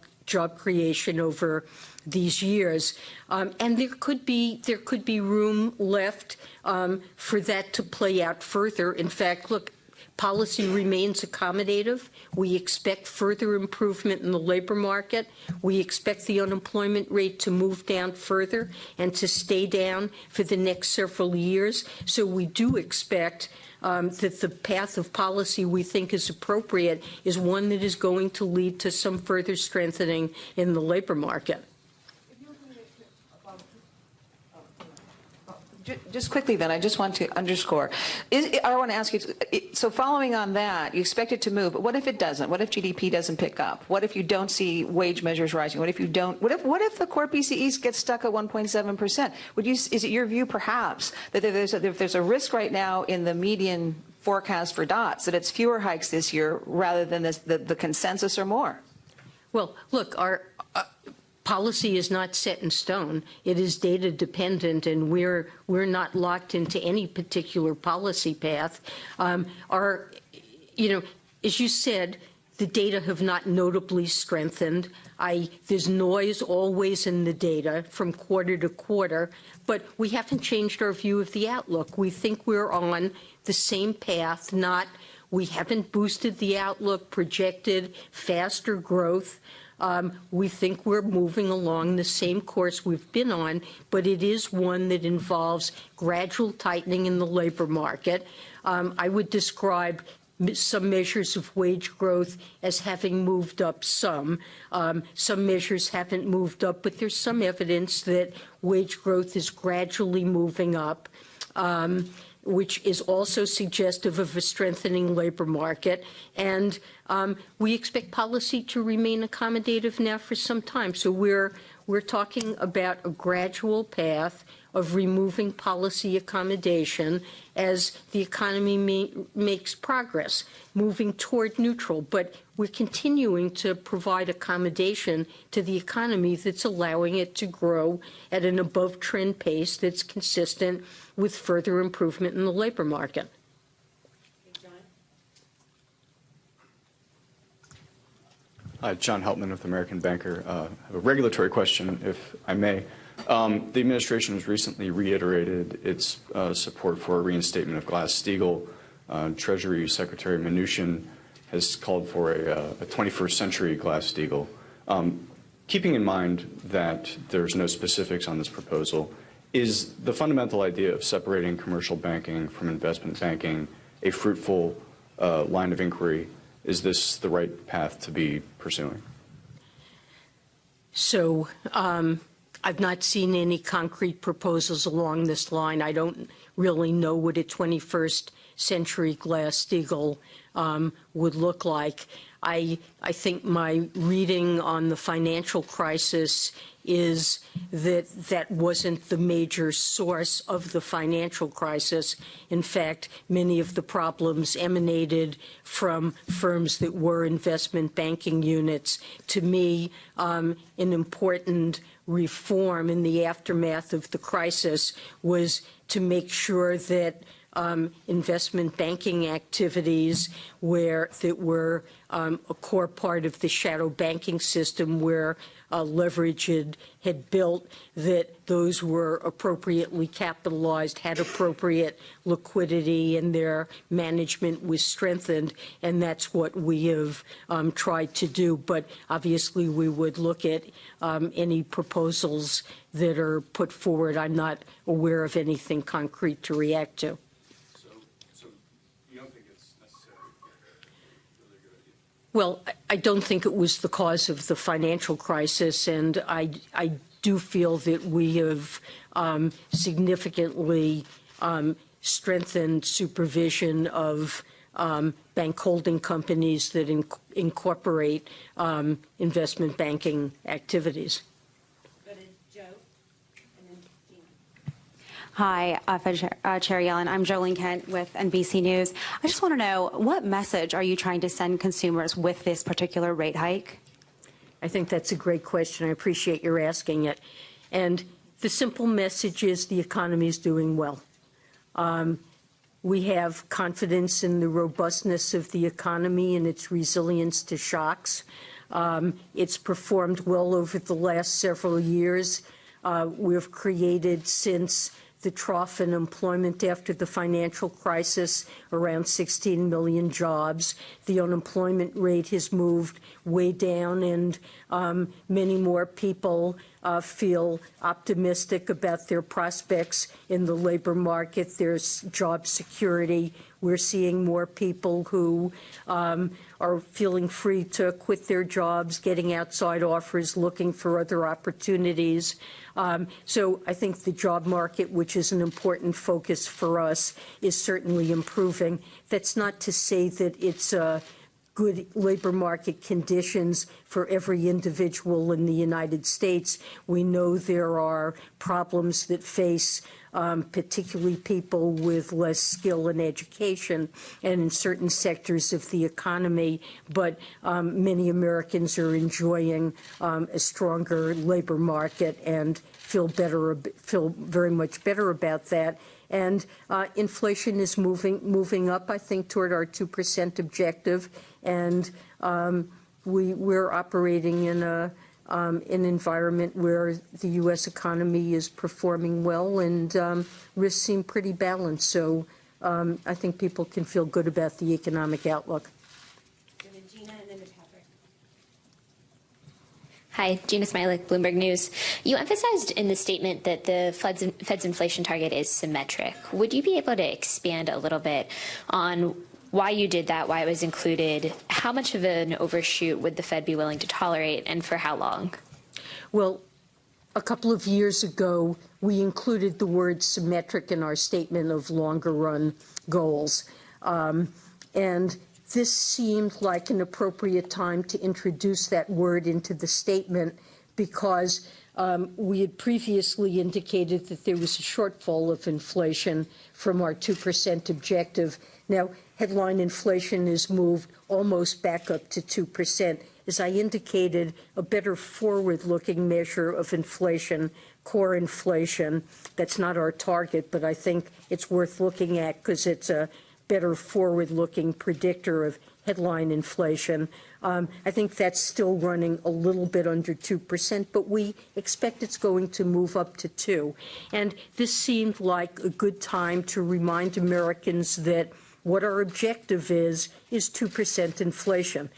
creation over these years, and there could be room left for that to play out further. In fact, look, policy remains accommodative. We expect further improvement in the labor market. We expect the unemployment rate to move down further and to stay down for the next several years. So we do expect that the path of policy we think is appropriate is one that is going to lead to some further strengthening in the labor market. Just quickly then, I just want to underscore. I want to ask you, so following on that, you expect it to move, but what if it doesn't? What if GDP doesn't pick up? What if you don't see wage measures rising? What if you don't? What if the core PCE gets stuck at 1.7%? Is it your view, perhaps, that if there's a risk right now in the median forecast for dots, that it's fewer hikes this year rather than the consensus or more? Well, look, our policy is not set in stone. It is data dependent, and we're not locked into any particular policy path. As you said, the data have not notably strengthened. There's noise always in the data from quarter to quarter, but we haven't changed our view of the outlook. We think we're on the same path. We haven't boosted the outlook, projected faster growth. We think we're moving along the same course we've been on, but it is one that involves gradual tightening in the labor market. I would describe some measures of wage growth as having moved up some. Some measures haven't moved up, but there's some evidence that wage growth is gradually moving up, which is also suggestive of a strengthening labor market. And we expect policy to remain accommodative now for some time. So we're talking about a gradual path of removing policy accommodation as the economy makes progress, moving toward neutral. But we're continuing to provide accommodation to the economy that's allowing it to grow at an above-trend pace that's consistent with further improvement in the labor market. Hi, John Heltman with American Banker. I have a regulatory question, if I may. The administration has recently reiterated its support for a reinstatement of Glass-Steagall. Treasury Secretary Mnuchin has called for a 21st century Glass-Steagall. Keeping in mind that there's no specifics on this proposal, is the fundamental idea of separating commercial banking from investment banking a fruitful line of inquiry? Is this the right path to be pursuing? So I've not seen any concrete proposals along this line. I don't really know what a 21st century Glass-Steagall would look like. I think my reading on the financial crisis is that that wasn't the major source of the financial crisis. In fact, many of the problems emanated from firms that were investment banking units. To me, an important reform in the aftermath of the crisis was to make sure that investment banking activities that were a core part of the shadow banking system where leverage had built, that those were appropriately capitalized, had appropriate liquidity, and their management was strengthened. And that's what we have tried to do. But obviously, we would look at any proposals that are put forward. I'm not aware of anything concrete to react to. Well, I don't think it was the cause of the financial crisis, and I do feel that we have significantly strengthened supervision of bank holding companies that incorporate investment banking activities. Hi, Fed Chair Yellen. I'm Jolene Kent with NBC News. I just want to know, what message are you trying to send consumers with this particular rate hike? I think that's a great question. I appreciate your asking it. And the simple message is the economy is doing well. We have confidence in the robustness of the economy and its resilience to shocks. It's performed well over the last several years. We've created, since the trough in employment after the financial crisis, around 16 million jobs. The unemployment rate has moved way down, and many more people feel optimistic about their prospects in the labor market. There's job security. We're seeing more people who are feeling free to quit their jobs, getting outside offers, looking for other opportunities. So I think the job market, which is an important focus for us, is certainly improving. That's not to say that it's good labor market conditions for every individual in the United States. We know there are problems that face particularly people with less skill and education and in certain sectors of the economy, but many Americans are enjoying a stronger labor market and feel very much better about that. And inflation is moving up, I think, toward our 2% objective, and we're operating in an environment where the U.S. economy is performing well, and risks seem pretty balanced. So I think people can feel good about the economic outlook. Hi, Gina Smilik, Bloomberg News. You emphasized in the statement that the Fed's inflation target is symmetric. Would you be able to expand a little bit on why you did that, why it was included? How much of an overshoot would the Fed be willing to tolerate, and for how long? Well, a couple of years ago, we included the word symmetric in our statement of longer-run goals. And this seemed like an appropriate time to introduce that word into the statement because we had previously indicated that there was a shortfall of inflation from our 2% objective. Now, headline inflation has moved almost back up to 2%. As I indicated, a better forward-looking measure of inflation, core inflation, that's not our target, but I think it's worth looking at because it's a better forward-looking predictor of headline inflation. I think that's still running a little bit under 2%, but we expect it's going to move up to 2%. And this seemed like a good time to remind Americans that what our objective is 2% inflation.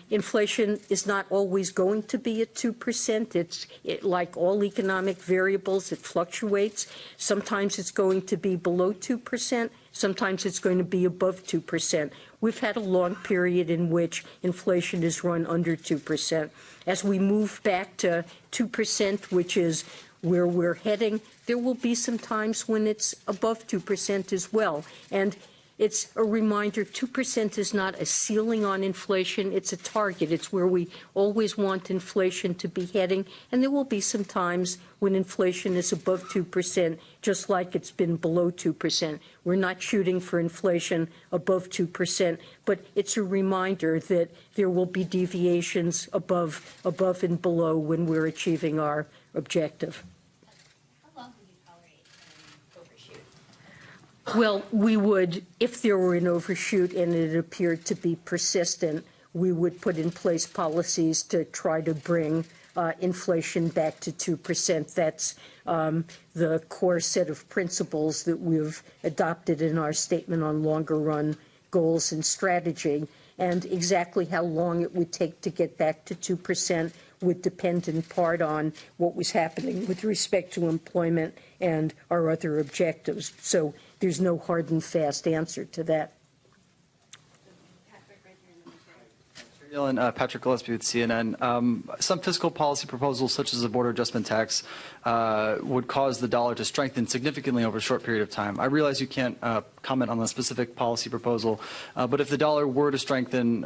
Inflation is not always going to be at 2%. Like all economic variables, it fluctuates. Sometimes it's going to be below 2%. Sometimes it's going to be above 2%. we've had a long period in which inflation has run under 2%. As we move back to 2%, which is where we're heading, there will be some times when it's above 2% as well. And it's a reminder, 2% is not a ceiling on inflation, it's a target. It's where we always want inflation to be heading, and there will be some times when inflation is above 2%, just like it's been below 2%. We're not shooting for inflation above 2%, but it's a reminder that there will be deviations above and below when we're achieving our objective. Well, we would, if there were an overshoot and it appeared to be persistent, we would put in place policies to try to bring inflation back to 2%. That's the core set of principles that we've adopted in our statement on longer run goals and strategy. And exactly how long it would take to get back to 2% would depend in part on what was happening with respect to employment and our other objectives. So there's no hard and fast answer to that. Patrick Gillespie with CNN. Some fiscal policy proposals, such as the border adjustment tax, would cause the dollar to strengthen significantly over a short period of time. I realize you can't comment on the specific policy proposal, but if the dollar were to strengthen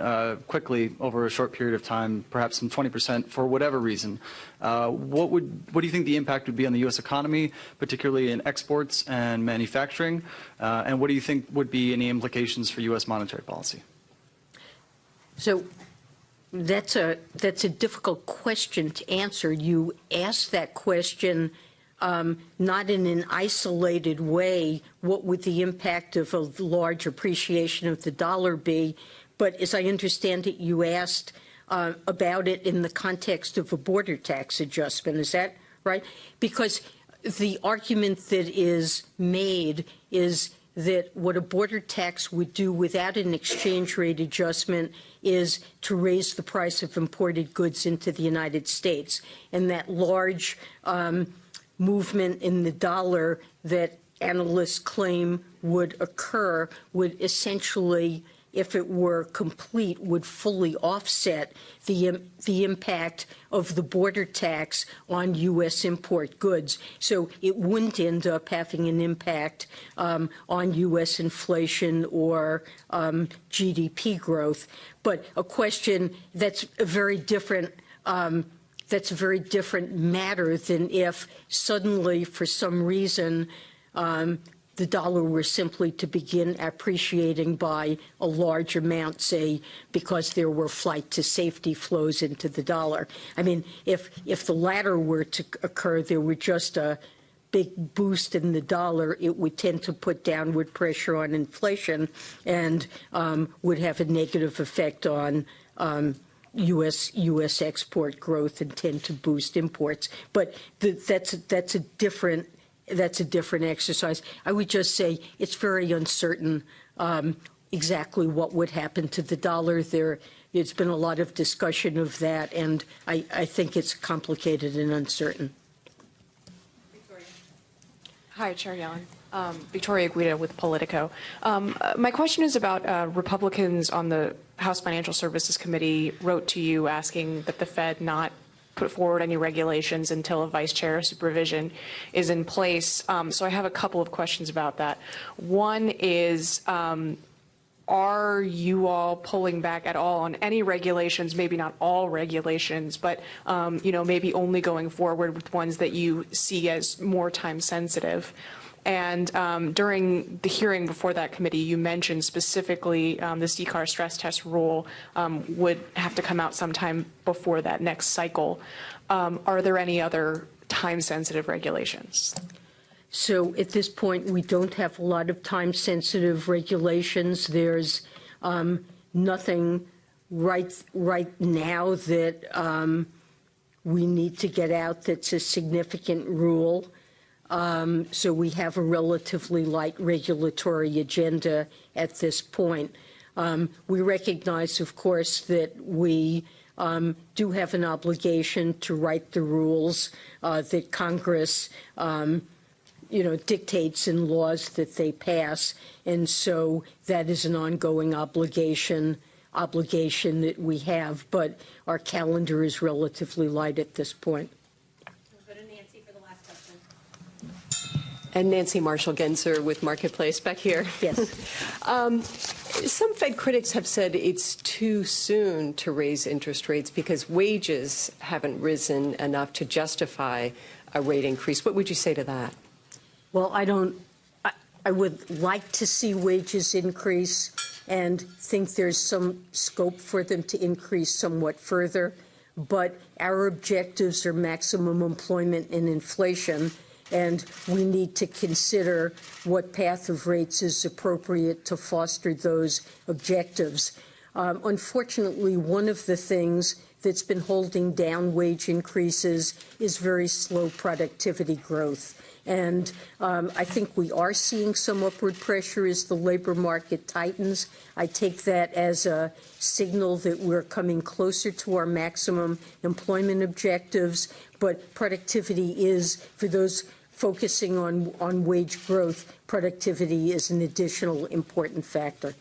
quickly over a short period of time, perhaps some 20% for whatever reason, what do you think the impact would be on the U.S. economy, particularly in exports and manufacturing? And what do you think would be any implications for U.S. monetary policy? So that's a difficult question to answer. You asked that question not in an isolated way, what would the impact of a large appreciation of the dollar be, but as I understand it, you asked about it in the context of a border tax adjustment. Is that right? Because the argument that is made is that what a border tax would do without an exchange rate adjustment is to raise the price of imported goods into the United States. And that large movement in the dollar that analysts claim would occur would essentially, if it were complete, would fully offset the impact of the border tax on U.S. import goods. So it wouldn't end up having an impact on U.S. inflation or GDP growth. But a question that's a very different matter than if suddenly, for some reason, the dollar were simply to begin appreciating by a large amount, say, because there were flight to safety flows into the dollar. I mean, if the latter were to occur, there were just a big boost in the dollar, it would tend to put downward pressure on inflation and would have a negative effect on U.S. export growth and tend to boost imports. But that's a different exercise. I would just say it's very uncertain exactly what would happen to the dollar. There's been a lot of discussion of that, and I think it's complicated and uncertain. Hi, Chair Yellen. Victoria Guida with Politico. My question is about Republicans on the House Financial Services Committee wrote to you asking that the Fed not put forward any regulations until a vice chair of supervision is in place. So I have a couple of questions about that. One is, are you all pulling back at all on any regulations, maybe not all regulations, but maybe only going forward with ones that you see as more time sensitive? And during the hearing before that committee, you mentioned specifically the CCAR stress test rule would have to come out sometime before that next cycle. Are there any other time-sensitive regulations? So at this point, we don't have a lot of time-sensitive regulations. There's nothing right now that we need to get out that's a significant rule. So we have a relatively light regulatory agenda at this point. We recognize, of course, that we do have an obligation to write the rules that Congress dictates and laws that they pass. And so that is an ongoing obligation that we have. But our calendar is relatively light at this point. And Nancy Marshall-Genzer with Marketplace back here. Yes. Some Fed critics have said it's too soon to raise interest rates because wages haven't risen enough to justify a rate increase. What would you say to that? Well, I would like to see wages increase and think there's some scope for them to increase somewhat further. But our objectives are maximum employment and inflation, and we need to consider what path of rates is appropriate to foster those objectives. Unfortunately, one of the things that's been holding down wage increases is very slow productivity growth. And I think we are seeing some upward pressure as the labor market tightens. I take that as a signal that we're coming closer to our maximum employment objectives. But productivity is, for those focusing on wage growth, productivity is an additional important factor.